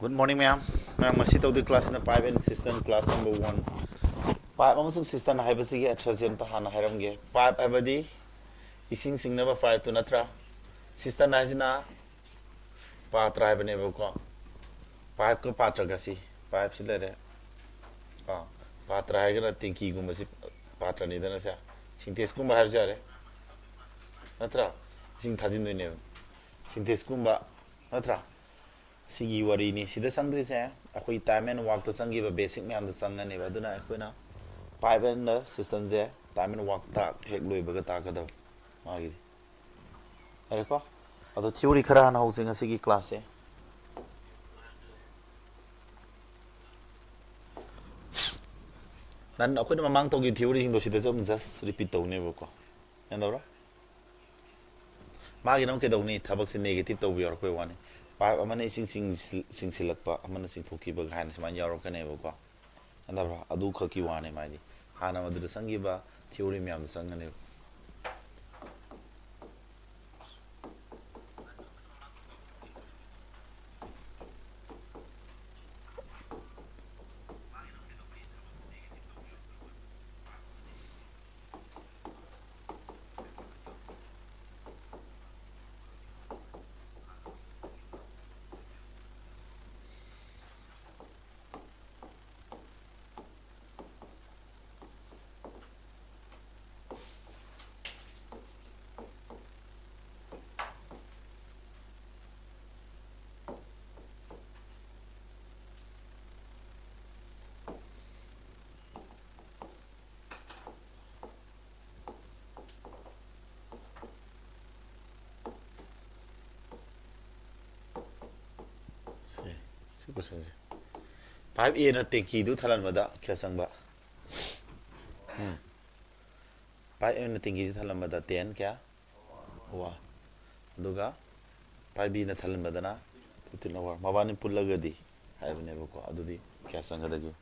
Good morning, ma'am. Ma'am, masi tawdi class na 5 and Cistern class number 1. 5 amasung Cistern haibasi atrazem tahana hairamge. 5 abadi ising singnaba 5 to natra. Cistern haisina patra haibane bako. 5 ko patra gasi. 5 silare. Patra haigana tinki gumasi patra ni dana sa. Sintes kumba harjare. Natra. Sing thajin doine. Sintes kumba natra. Sigi wari ni sida sangdu se akoi time and walk the sangi ba basic me am the sanga ne ba duna akoi na 5 and the system je time and walk ta hek loi ba ta ka da ma gi are ko ado theory khara na housing asigi class e dan akoi na mang to gi theory sing do sida jom just repeat to ne ba ko andora ma gi nam ke do ni thabak se negative to bi or koi wani 5 amana sing silakpa amana sing thoki ba gain sma yaro kane ba ko andabra adu khaki wane mai hana madu sangi ba theory me am sangane question 5a na teki du thalan mada kya sangba 5a na teki thalan mada 10 kya huwa duga 5b na thalan mada na putil war mabani pullagadi haibne ko adudi kya sangadagi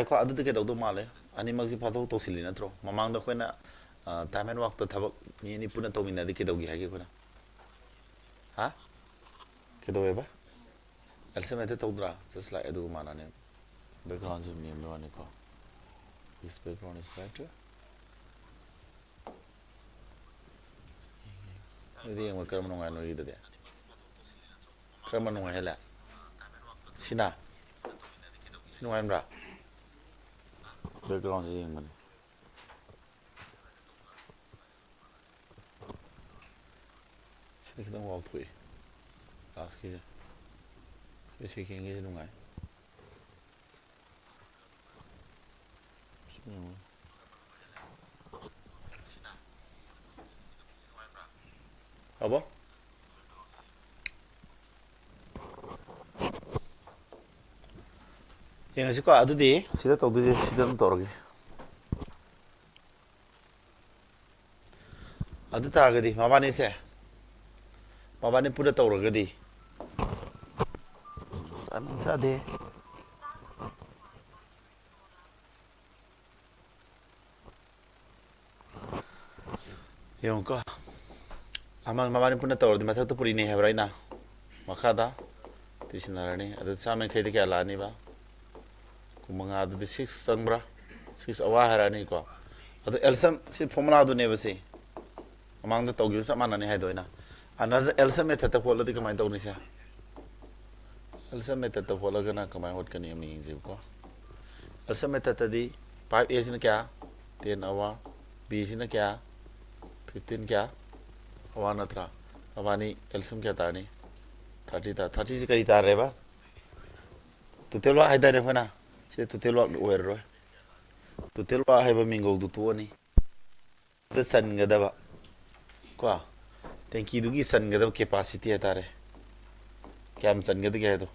ko adu de ke do male ani magji phato to sili na tro mamang da khoina time and walk to thabak ni puna to mina de ke do gi ha ge khona ha ke do ba also method to dra just like adu mana ne background zoom ni me ko this background is better ini yang makar menunggu anu itu dia kar menunggu hela sina sinu ayam ra background sih mana sini kita mau tuh last kira sih kayaknya sih nungai apa yang ngasih kok adu deh sida tahu deh sida nonton lagi adu tak agadi mama nih sih mama nih pura tahu agadi emang sade yang kok amal mama nih pura tahu di mata tuh puri nih hebat ina makada di sini nih adu sama kayak dia lani ba kumanga adu 6 sangbra 6 awa harani ko adu elsam si formula adu ne basi amang da tawgi sa manani hai doina another elsam method ta follow di kamai tawni sa elsam method ta follow gana kamai hot kani ami ji ko elsam method ta di 5 a sin kya 10 awa b sin kya 15 kya awa natra awani elsam kya ta ni 30 ta 30 si kari ta re ba tu telo hai da re khona se tu telo wer ro tu telo hai ba mingo du tu ni da san ga da ba ko thank you dugi san ga da capacity ta re kyam san ga da ga do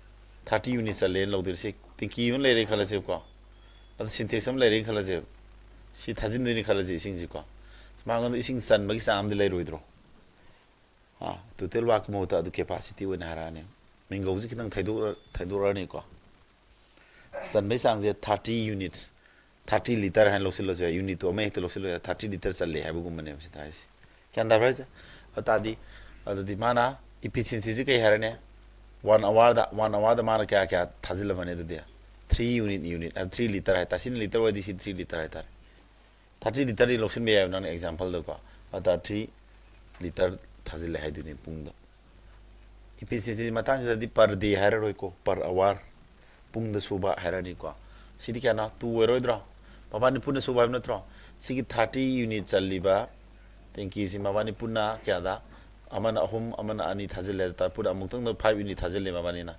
30 units le lo dir se thank you le re khala se ko ad synthesis le re khala se si thajin du ni khala je sing ji ko ma ngon ising san ba gi sam de le ro idro total work mode adu capacity wena harane mingo ji kitang thaido ni ko san mai sang je 30 units 30 liter han losilo je unit to me to losilo 30 liter challe ha bu mane si thai si kyan da bra atadi adudi mana efficiency ji kai harane 1 hour da mana kya thajil mane de 3 unit 3 liter hai ta sin liter wadi si 3 liter hai ta 30 liter di losin me ya na example do ko ata 3 liter thajil hai duni pung da efficiency matang di per day haroi ko per hour pung da suba harani ko sidi kya na tu wero dra babani puna suba na tro sigi 30 unit challiba tenki si mabani puna kya da amana ahum amana ani thajil ta pura amutang da 5 unit thajil le mabani na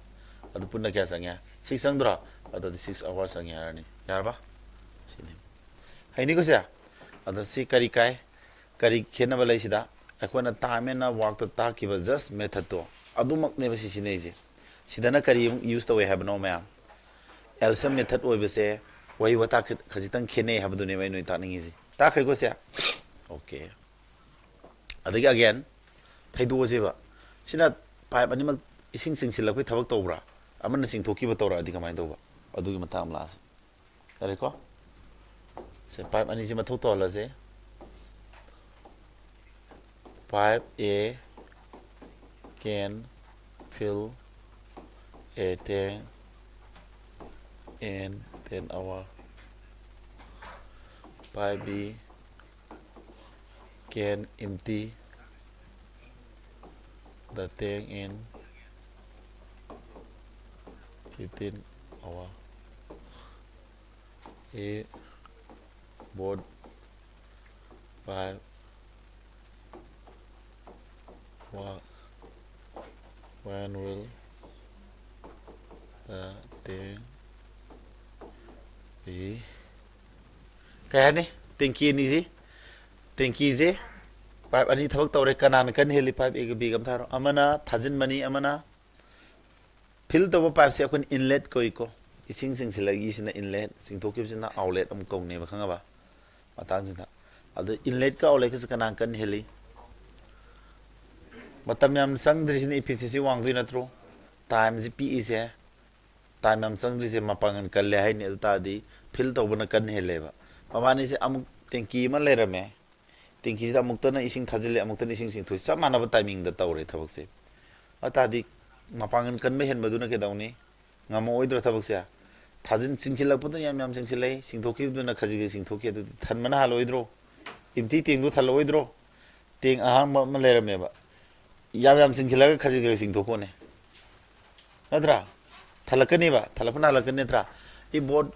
adu puna kya sangya 6 sang dra adu 6 hours sang harani yar ba sini haini ko sia adu si kari khena ba lai sida akona time na work ta ki ba just method to adumak ne ba si sine je sidana kari use to we have no ma'am LCM method oi ba se wai wata khajitang khene have do ne mai noi ta ningi ji ta khai ko sia okay adagi again thaidu je ba sina pipe animal ising singsil lakoi thabak tobra amana sing thoki ba tora adi kamai do ba adugi mata amla se are ko se pipe ani ji ma thok to la je pipe A can fill a tank in 10 hours. Pipe B can empty the tank in 15 hours. A board pipe work when will the tank be kaya ni tanki ni ji tanki je pipe ani thabak tawre kanan kan heli pipe eg bigam tharo amana thajin mani amana fill to pipe se kun inlet koi ko ising sing silagi sina inlet sing thokip sina outlet am kong ne ba khanga ba matang sina adu inlet ka outlet ka kanan kan heli matam yam sang drisini efficiency wang dui natro time ji pi is hai time yam sang drise mapangan kalle hai ne ta di fill to bana kan hele ba pamani se amuk tanki ma lerame tanki da amuk tana ising thajile amuk tana ising sing thoi samana ba timing da tawre thabak se ata di mapangan kan me hen maduna ke dauni ngamo oidro thabak se thajin singchilak pun yam singchilai singthoki duna khaji singthoki du than mana haloidro imti teng du thaloidro teng ahang ma lerame ba yam singchilak khaji singthoko ne nadra thalakani ba thalapna lakani tra I both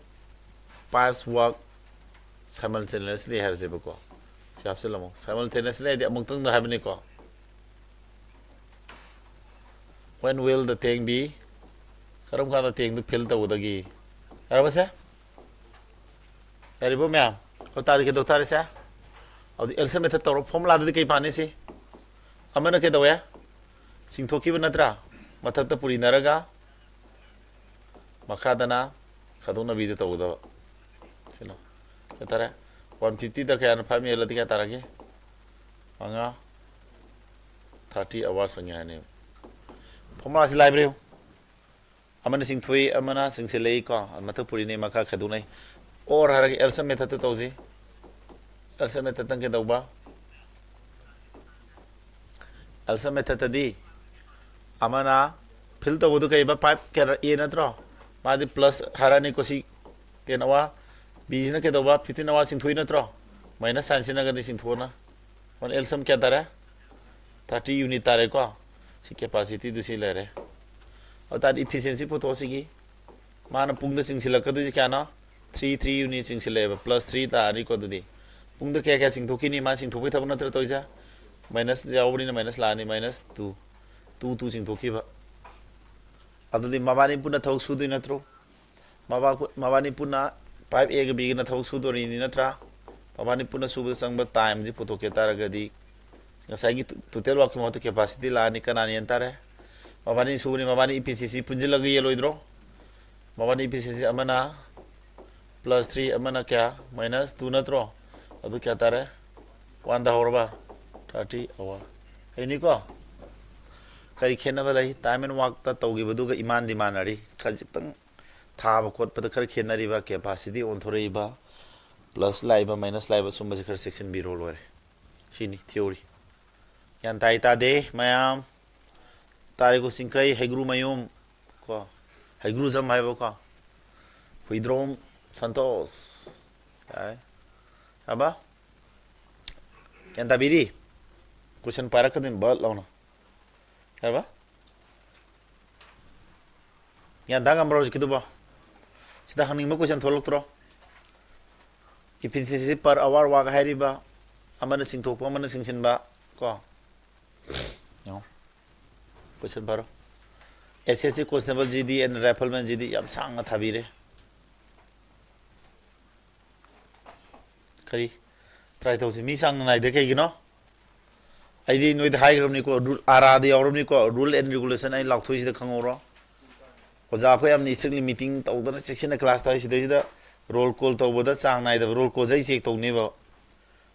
pipes work simultaneously har je ko sapselamo simultaneously de amuk tung da habni ko when will the thing be karam ka the thing to fill ta udagi arabasa aribo ma'am hota de ke doctor sa audi else method to formula de kai pane si amana ke dawya singthoki banatra mathak ta puri naraga makadana khaduna video to uda sino katara 150 da kaya na family lati ka tarage anga 30 hours anga ne formula si library amana sing thui amana sing selei ko mathak puri ne makha khadunai or harage elsa method to toji elsa method tang ke dauba elsa method di amana fill to wudu kai ba pipe ke e na tro Madi plus harani kosi 10 hour बीज के दबा 15 hours sing thui na tro minus sin na ga sing thona on LCM kya tara 30 unit tare ko si capacity du si le re और तार efficiency po to sigi mana pung da sing sila ka du kya na 3 unit sing sila plus 3 tari ko du di pung da kya sing thoki ni ma sing thoki thab na to ja minus yauri na minus la ni minus 2 sing thoki ba adu di mabani puna thok su du na tro mabani puna pipe A ga B ga thok su do ni na tra mabani puna su ba sang ba time ji photo ke tar ga di ngasai gi total work mo to capacity la ni kana ni antare mabani su ni mabani efficiency punji lag ye loidro mabani efficiency amana plus 3 amana kya minus 2 na tro adu kya tare 1 da horba 30 hour ini ko ꯀꯔꯤ ꯈꯦꯠꯅꯕ ꯂꯩ time and ꯋꯥꯛꯇ ꯇꯧꯈꯤꯕꯗꯨꯒ ꯏꯃꯥꯟꯗꯤ ꯃꯥꯟꯅꯔꯤ ꯈꯖꯤꯛꯇꯪ ꯊꯥꯕ ꯈꯣꯠꯄꯗ ꯈꯔ ꯈꯦꯠꯅꯔꯤꯕ capacity ꯑꯣꯟꯊꯣꯔꯛꯏꯕ plus ꯂꯥꯛꯏꯕ minus ꯂꯥꯛꯏꯕ ꯁꯨꯝꯕꯁꯤ ꯈꯔ ꯆꯦꯛꯁꯤꯟꯕꯤꯔꯣ ꯂꯣꯏꯔꯦ ꯁꯤꯅꯤ ꯊꯤꯑꯣꯔꯤ ꯒ꯭ꯌꯥꯟ ꯇꯥꯏ ꯇꯥꯗꯦ ꯃꯌꯥꯝ ꯇꯥꯔꯤꯀꯣ ꯆꯤꯡꯈꯩ ꯍꯩꯒ꯭ꯔꯨꯃꯌꯨꯝ ꯀꯣ ꯍꯩꯒ꯭ꯔꯨꯖꯝ ꯍꯥꯏꯕꯀꯣ ꯍꯨꯏꯗ꯭ꯔꯣꯝ ꯁꯟꯇꯣꯁ ꯌꯥꯔꯦ ꯑꯕ ꯒ꯭ꯌꯥꯟ ꯇꯥꯕꯤꯔꯤ ꯀꯣꯏꯁꯟ ꯄꯥꯏꯔꯛꯀꯗꯣꯏꯅꯤ ꯕꯠ ꯂꯥꯎꯅ ꯌꯥꯔꯕ ꯒ꯭ꯌꯥꯟ ꯇꯥ ꯉꯝꯕ꯭ꯔꯣ ꯍꯧꯖꯤꯛꯀꯤꯗꯨꯕꯣ ꯁꯤꯗ ꯍꯪꯅꯤꯡꯕ ꯀꯣꯏꯁꯟ ꯊꯣꯛꯂꯛꯇ꯭ꯔꯣ ꯏꯐꯤꯁꯤꯑꯦꯟꯁꯤ ꯄꯔ ꯑꯋꯥꯔ ꯋꯥꯛ ꯍꯥꯏꯔꯤꯕ ꯑꯃꯅ ꯆꯤꯡꯊꯣꯛꯄ ꯑꯃꯅ ꯆꯤꯡꯁꯤꯟꯕ ꯀꯣ ꯀꯣꯏꯁꯟ ꯄꯥꯔꯣ S S C constable G D and rifleman G D ꯌꯥꯝ ꯁꯥꯡꯅ ꯊꯥꯕꯤꯔꯦ ꯀꯔꯤ ꯇ꯭ꯔꯥꯏ ꯇꯧꯁꯤ ꯃꯤ ꯆꯥꯡ ꯅꯥꯏꯗꯦ ꯀꯩꯒꯤꯅꯣ ꯑꯩꯗꯤ ꯅꯣꯏꯗ ꯍꯥꯏꯈ꯭ꯔꯕꯅꯤꯀꯣ ꯑꯥꯔꯥꯗ ꯌꯥꯎꯔꯕꯅꯤꯀꯣ ꯔꯨꯜ ꯑꯦꯟ ꯔꯤꯒꯨꯂꯦꯁꯟ ꯑꯩ ꯂꯥꯎꯊꯣꯛꯏꯁꯤꯗ ꯈꯪꯍꯧꯔꯣ ꯑꯣꯖꯥ ꯑꯩꯈꯣꯏ ꯌꯥꯝꯅ ꯏꯁꯇ꯭ꯔꯤꯛꯂꯤ ꯃꯤꯇꯤꯡ ꯇꯧꯗꯅ ꯆꯦꯛꯁꯤꯟꯅ ꯀ꯭ꯂꯥꯁ ꯇꯧꯋꯤ ꯁꯤꯗꯩꯁꯤꯗ ꯔꯣꯜ ꯀꯣꯜ ꯇꯧꯕꯗ ꯆꯥꯡ ꯅꯥꯏꯗꯕ ꯔꯣꯜ ꯀꯣꯜꯁꯦ ꯑꯩ ꯆꯦꯛ ꯇꯧꯅꯦꯕ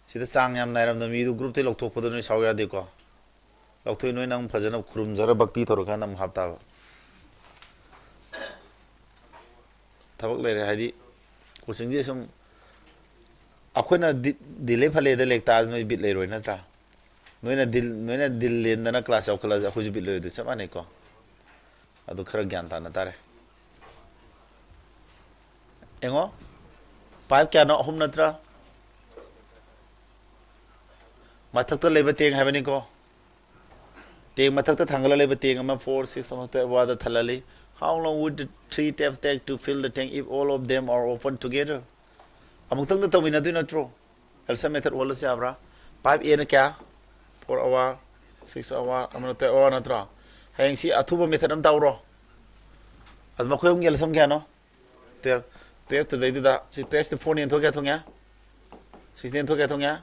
ꯁꯤꯗ ꯆꯥꯡ ꯌꯥꯝ ꯅꯥꯏꯔꯝꯗꯕ ꯃꯤꯗꯨ ꯒ꯭ꯔꯨꯞꯇꯩ ꯂꯧꯊꯣꯛꯄꯗ ꯅꯣꯏ ꯁꯥꯎ ꯌꯥꯗꯦꯀꯣ ꯂꯧꯊꯣꯛꯏ ꯅꯣꯏꯅ ꯑꯃꯨꯛ ꯐꯖꯅ ꯈꯨꯔꯨꯝꯖꯔ ꯕꯛꯇꯤ ꯇꯧꯔꯀꯥꯟꯗ ꯑꯃꯨꯛ ꯍꯥꯞꯇꯥꯕ ꯊꯕꯛ ꯂꯩꯔꯦ ꯍꯥꯏꯗꯤ ꯀꯣꯆꯤꯡꯁꯦ ꯁꯨꯝ ꯑꯩꯈꯣꯏꯅ ꯗꯤꯂꯦ ꯐꯠꯂꯦꯗ ꯂꯩ ꯇꯥꯔꯗꯤ ꯅꯣꯏ ꯕꯤꯠ ꯂꯩꯔꯣꯏ ꯅꯠꯇ꯭ꯔꯥ ꯅꯣꯏꯅ ꯗꯤꯜ ꯂꯦꯟꯗꯅ ꯀ꯭ꯂꯥꯁ ꯌꯥꯎꯈꯠꯂꯛꯑꯁꯨ ꯑꯩꯈꯣꯏꯁꯨ ꯕꯤꯠ ꯂꯩꯔꯣꯏꯗꯣꯏ ꯆꯞ ꯃꯥꯟꯅꯩꯀꯣ ꯑꯗꯨ ꯈꯔ ꯒ꯭ꯌꯥꯟ ꯇꯥꯅ ꯇꯥꯔꯦ ꯌꯦꯡꯉꯣ ꯄꯥꯏꯞ ꯀꯌꯥꯅꯣ ꯑꯍꯨꯝ ꯅꯠꯇ꯭ꯔꯥ ꯃꯊꯛꯇ ꯂꯩꯕ ꯇꯦꯡ ꯍꯥꯏꯕꯅꯤꯀꯣ ꯇꯦꯡ ꯃꯊꯛꯇ ꯊꯥꯡꯒꯠꯂ ꯂꯩꯕ ꯇꯦꯡ ꯑꯃ 4 6 ꯑꯃ ꯋꯥꯗ ꯊꯜꯍꯜꯂꯤ how long would the three taps take to fill the tank if all of them are open together ꯑꯃꯨꯛꯇꯪꯗ ꯇꯧꯃꯤꯟꯅꯗꯣꯏ ꯅꯠꯇ꯭ꯔꯣ ꯑꯦꯜꯁꯝ ꯃꯦꯊꯠ ꯑꯣꯜꯂꯁꯨ ꯌꯥꯕ꯭ꯔꯥ ꯄꯥꯏꯞ ꯑꯦꯅ ꯀꯌꯥ 4 ꯑꯋꯥꯔ 6 ꯑꯋꯥꯔ ꯑꯃꯅ 12 ꯑꯋꯥꯔ ꯅꯠꯇ꯭ꯔꯣ ꯍꯌꯦꯡ ꯁꯤ ꯑꯊꯨꯕ ꯃꯦꯊꯠ ꯑꯃ ꯇꯧꯔꯣ ꯑꯗꯨ ꯃꯈꯣꯏ ꯑꯍꯨꯝꯒꯤ ꯑꯦꯜꯁꯝ ꯀꯌꯥꯅꯣ 12 12 ꯇꯨꯗꯩꯗꯨꯗ ꯁꯤ 12 ꯇꯨ 4 ꯌꯦꯟꯊꯣꯛ ꯀꯌꯥ ꯊꯣꯡꯉꯦ 6 ꯌꯦꯟꯊꯣꯛ ꯀꯌꯥ ꯊꯣꯡꯉꯦ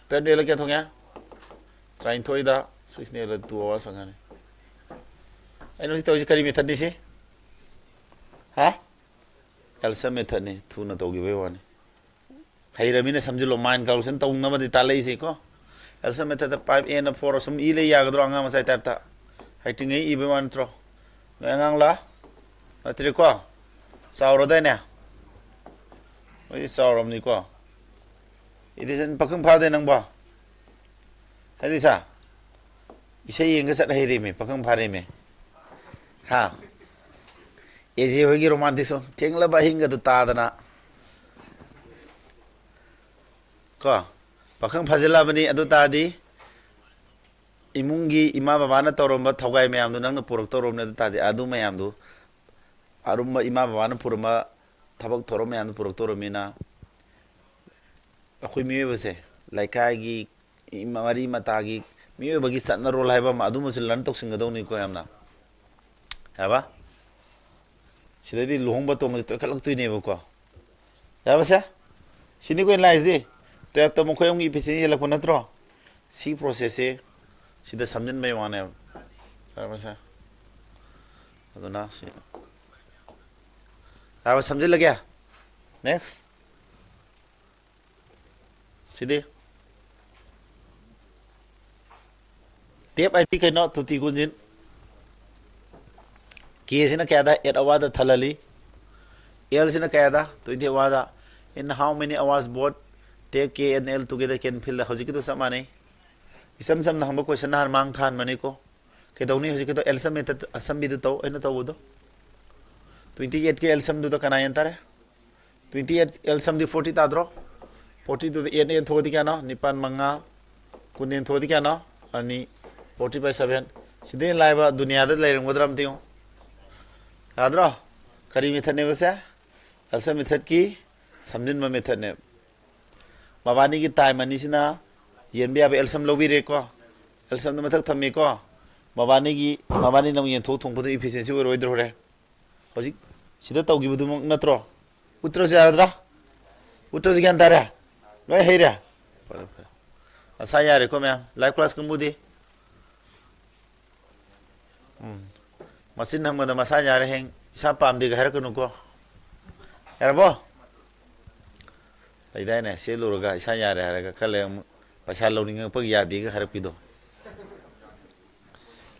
12 ꯌꯦꯜꯂ ꯀꯌꯥ ꯊꯣꯡꯉꯦ 12ꯗ 6 ꯌꯦꯜꯂ 2 ꯑꯋꯥꯔ ꯆꯪꯉꯅꯤ ꯑꯩꯅ ꯍꯧꯖꯤꯛ ꯇꯧꯔꯤꯁꯤ ꯀꯔꯤ ꯃꯦꯊꯠꯅꯤ ꯁꯤ ꯍꯥ ꯑꯦꯜꯁꯝ ꯃꯦꯊꯠꯅꯤ ꯊꯨꯅ ꯇꯧꯈꯤꯕꯩ ꯋꯥꯅꯤ ꯍꯩꯔꯃꯤꯅ ꯁꯝꯖꯤꯜꯂꯣ ꯃꯥꯏꯟ ꯀꯥꯜꯀꯨꯂꯦꯁꯟ ꯇꯧꯅꯕꯗꯤ ꯇꯥꯛꯂꯛꯏꯁꯤꯀꯣ ꯑꯦꯜꯁꯝ ꯃꯦꯊꯠꯇ 5 ꯑꯦꯅ 4 ꯁꯨꯝ ꯏ ꯂꯩ ꯌꯥꯒꯗ꯭ꯔꯣ ꯑꯉꯥꯡ ꯃꯆꯥꯏ ꯇꯥꯏꯞꯇ ꯍꯩꯇ꯭ꯔꯤꯉꯩ ꯏꯕꯩ ꯋꯥ ꯅꯠꯇ꯭ꯔꯣ ꯅꯣꯏ ꯑꯉꯥꯡꯂꯥ ꯅꯠꯇ꯭ꯔꯦꯀꯣ ꯆꯥꯎꯔꯗꯥꯏꯅꯦ ꯅꯣꯏꯗꯤ ꯆꯥꯎꯔꯕꯅꯤꯀꯣ ꯏꯗꯤꯁꯟ ꯄꯥꯈꯪ ꯐꯥꯗꯦ ꯅꯪꯕꯣ ꯍꯥꯏꯗꯤꯁꯥ ꯏꯁꯩ ꯌꯦꯡꯒ ꯆꯠ ꯍꯩꯔꯦꯃꯤ ꯄꯥꯈꯪ ꯐꯥꯔꯦꯃꯤ ꯍꯥ ꯑꯦꯖꯦ ꯍꯣꯏꯒꯤ ꯔꯣꯃꯥꯟꯇꯤꯛ ꯁꯣꯡ ꯊꯦꯡꯂꯕ ꯑꯍꯤꯡꯒꯗꯨ ꯇꯥꯗꯅ ꯀꯣ ꯄꯥꯈꯪ ꯐꯥꯖꯤꯜꯂꯛꯑꯕꯅꯤ ꯑꯗꯨ ꯇꯥꯔꯗꯤ ꯏꯃꯨꯡꯒꯤ ꯏꯃꯥ ꯕꯕꯥꯅ ꯇꯧꯔꯝꯕ ꯊꯧꯒꯥꯏ ꯃꯌꯥꯝꯗꯨ ꯅꯪꯅ ꯄꯨꯔꯛꯇꯧꯔꯕꯅꯤ ꯑꯗꯨ ꯇꯥꯔꯗꯤ ꯑꯗꯨ ꯃꯌꯥꯝꯗꯨ ꯑꯔꯨꯝꯕ ꯏꯃꯥ ꯕꯕꯥꯅ ꯄꯨꯔꯝꯕ ꯊꯕꯛ ꯊꯧꯔꯝ ꯃꯌꯥꯝꯗꯨ ꯄꯨꯔꯛꯇꯧꯔꯕꯅꯤꯅ ꯑꯩꯈꯣꯏ ꯃꯤꯑꯣꯏꯕꯁꯦ ꯂꯩꯀꯥꯏꯒꯤ ꯃꯔꯤ ꯃꯇꯥꯒꯤ ꯃꯤꯑꯣꯏꯕꯒꯤ ꯆꯠꯅꯔꯣꯜ ꯍꯥꯏꯕ ꯑꯃ ꯑꯗꯨꯃꯁꯨ ꯂꯔꯟ ꯇꯧꯁꯤꯟꯒꯗꯧꯅꯤꯀꯣ ꯌꯥꯝꯅ ꯌꯥꯔꯕ ꯁꯤꯗꯩꯗꯤ ꯂꯨꯍꯣꯡꯕ ꯇꯣꯡꯕꯁꯦ ꯇꯣꯏꯈꯠꯂꯛꯇꯣꯏꯅꯦꯕꯀꯣ ꯌꯥꯔꯕꯁꯦ ꯁꯤꯅꯤ ꯀꯣꯏꯅ ꯂꯥꯛꯏꯁꯤꯗꯤ 12ꯇ ꯃꯈꯣꯏ ꯑꯃꯒꯤ ꯏꯐꯤꯁꯤꯑꯦꯟꯁꯤ ꯌꯦꯜꯂꯛꯄ ꯅꯠꯇ꯭ꯔꯣ ꯁꯤ ꯄ꯭ꯔꯣꯁꯦꯁꯁꯦ ꯁꯤꯗ ꯁꯝꯖꯤꯟꯕꯩ ꯋꯥꯅꯦꯕ ꯌꯥꯔꯕꯁꯦ ꯑꯗꯨꯅ ꯁꯤ ꯌꯥꯔꯕ ꯁꯝꯖꯤꯜꯂꯒꯦ ꯅꯦꯛꯁ ꯁꯤꯗꯤ ꯇꯦꯞ ꯍꯥꯏꯗꯤ ꯀꯩꯅꯣ ꯇꯣꯇꯤ ꯀꯣꯟꯖꯤꯟ ꯀꯦꯁꯤꯅ ꯀꯌꯥꯗ 8 ꯑꯋꯥꯔꯗ ꯊꯜꯍꯜꯂꯤ ꯑꯦꯜꯁꯤꯅ ꯀꯌꯥꯗ 20 ꯑꯋꯥꯔꯗ in how many overs both ꯇꯦꯞ ꯀꯦ ꯑꯦꯟ ꯑꯦꯜ ꯇꯨꯒꯦꯗꯔ ꯀꯦꯟ ꯐꯤꯜꯗ ꯍꯧꯖꯤꯛꯀꯤꯗꯣ ꯆꯞ ꯃꯥꯟꯅꯩ ꯏꯆꯝ ꯆꯝꯅ ꯍꯪꯕ ꯀꯣꯏꯁꯟ ꯅꯍꯥꯟ ꯃꯥꯡ ꯊꯥꯍꯟꯕꯅꯤꯀꯣ ꯀꯩꯗꯧꯅꯤ ꯍꯧꯖꯤꯛꯀꯤꯗꯣ ꯑꯦꯜꯁꯝ ꯃꯦꯊꯠ ꯑꯁꯝꯕꯤꯗꯨ ꯇꯧ ꯑꯩꯅ ꯇꯧꯕꯗꯣ 28ꯀꯤ ꯑꯦꯜꯁꯝꯗꯨꯗ ꯀꯅꯥ ꯌꯦꯟ ꯇꯥꯔꯦ 28 ꯑꯦꯜꯁꯝꯗꯤ 40 ꯇꯥꯗ꯭ꯔꯣ 40ꯗꯨꯗ 8 ꯌꯦꯟꯊꯣꯛꯑꯗꯤ ꯀꯌꯥꯅꯣ ꯅꯤꯄꯥꯜ ꯃꯉꯥ 10 ꯌꯦꯟꯊꯣꯛꯑꯗꯤ ꯀꯌꯥꯅꯣ ꯑꯅꯤ 40/7 ꯁꯤꯗꯩ ꯂꯥꯏꯕ ꯗꯨꯅꯤꯌꯥꯗ ꯂꯩꯔꯝꯒꯗ꯭ꯔꯥ ꯑꯝꯇ ꯌꯦꯡꯉꯨ ꯌꯥꯗ꯭ꯔꯣ ꯀꯔꯤ ꯃꯦꯊꯠꯅꯦꯕꯁꯦ ꯑꯦꯜꯁꯝ ꯃꯦꯊꯠꯀꯤ ꯁꯝꯖꯤꯟꯕ ꯃꯦꯊꯠꯅꯦ ꯃꯕꯥꯅꯤꯒꯤ ꯇꯥꯏꯝ ꯑꯅꯤꯁꯤꯅ ꯌꯦꯟꯕ ꯌꯥꯕ ꯑꯦꯜꯁꯝ ꯂꯧꯕꯤꯔꯦꯀꯣ ꯑꯦꯜꯁꯝꯗ ꯃꯊꯛ ꯊꯝꯃꯦꯀꯣ ꯃꯕꯥꯅꯤꯅ ꯑꯃꯨꯛ ꯌꯦꯟꯊꯣꯛ ꯊꯣꯡꯕꯗ ꯏꯐꯤꯁꯤꯌꯦꯟꯁꯤ ꯑꯣꯏꯔꯣꯏꯗ꯭ꯔꯣ ꯍꯣꯔꯦꯟ ꯍꯧꯖꯤꯛ ꯁꯤꯗ ꯇꯧꯈꯤꯕꯗꯨꯃꯛ ꯅꯠꯇ꯭ꯔꯣ ꯎꯠꯇ꯭ꯔꯁꯨ ꯌꯥꯔꯗ꯭ꯔꯥ ꯎꯠꯇ꯭ꯔꯁꯨ ꯒ꯭ꯌꯥꯟ ꯇꯥꯔꯦ ꯂꯣꯏ ꯍꯩꯔꯦ ꯐꯔꯦ ꯐꯔꯦ ꯑꯁꯥ ꯌꯥꯔꯦꯀꯣ ꯃꯌꯥꯝ ꯂꯥꯏꯐ ꯀ꯭ꯂꯥꯁ ꯀꯥꯡꯕꯨꯗꯤ ꯃꯆꯤꯟ ꯍꯪꯕꯗ ꯃꯁꯥ ꯌꯥꯔꯦ ꯍꯌꯦꯡ ꯏꯁꯥ ꯄꯥꯝꯗꯦꯒ ꯍꯥꯏꯔꯛꯀꯅꯨꯀꯣ ꯌꯥꯔꯕꯣ ꯂꯩꯗꯥꯏꯅꯦ ꯆꯦꯜꯂꯨꯔꯒ ꯏꯁꯥ ꯌꯥꯔꯦ ꯍꯥꯏꯔꯒ ꯈꯔ ꯂꯩꯔ ꯑꯃꯨꯛ ꯄꯩꯁꯥ ꯂꯧꯅꯤꯡꯉꯛꯄꯒꯤ ꯌꯥꯗꯦꯒ ꯍꯥꯏꯔꯛꯄꯤꯗꯣ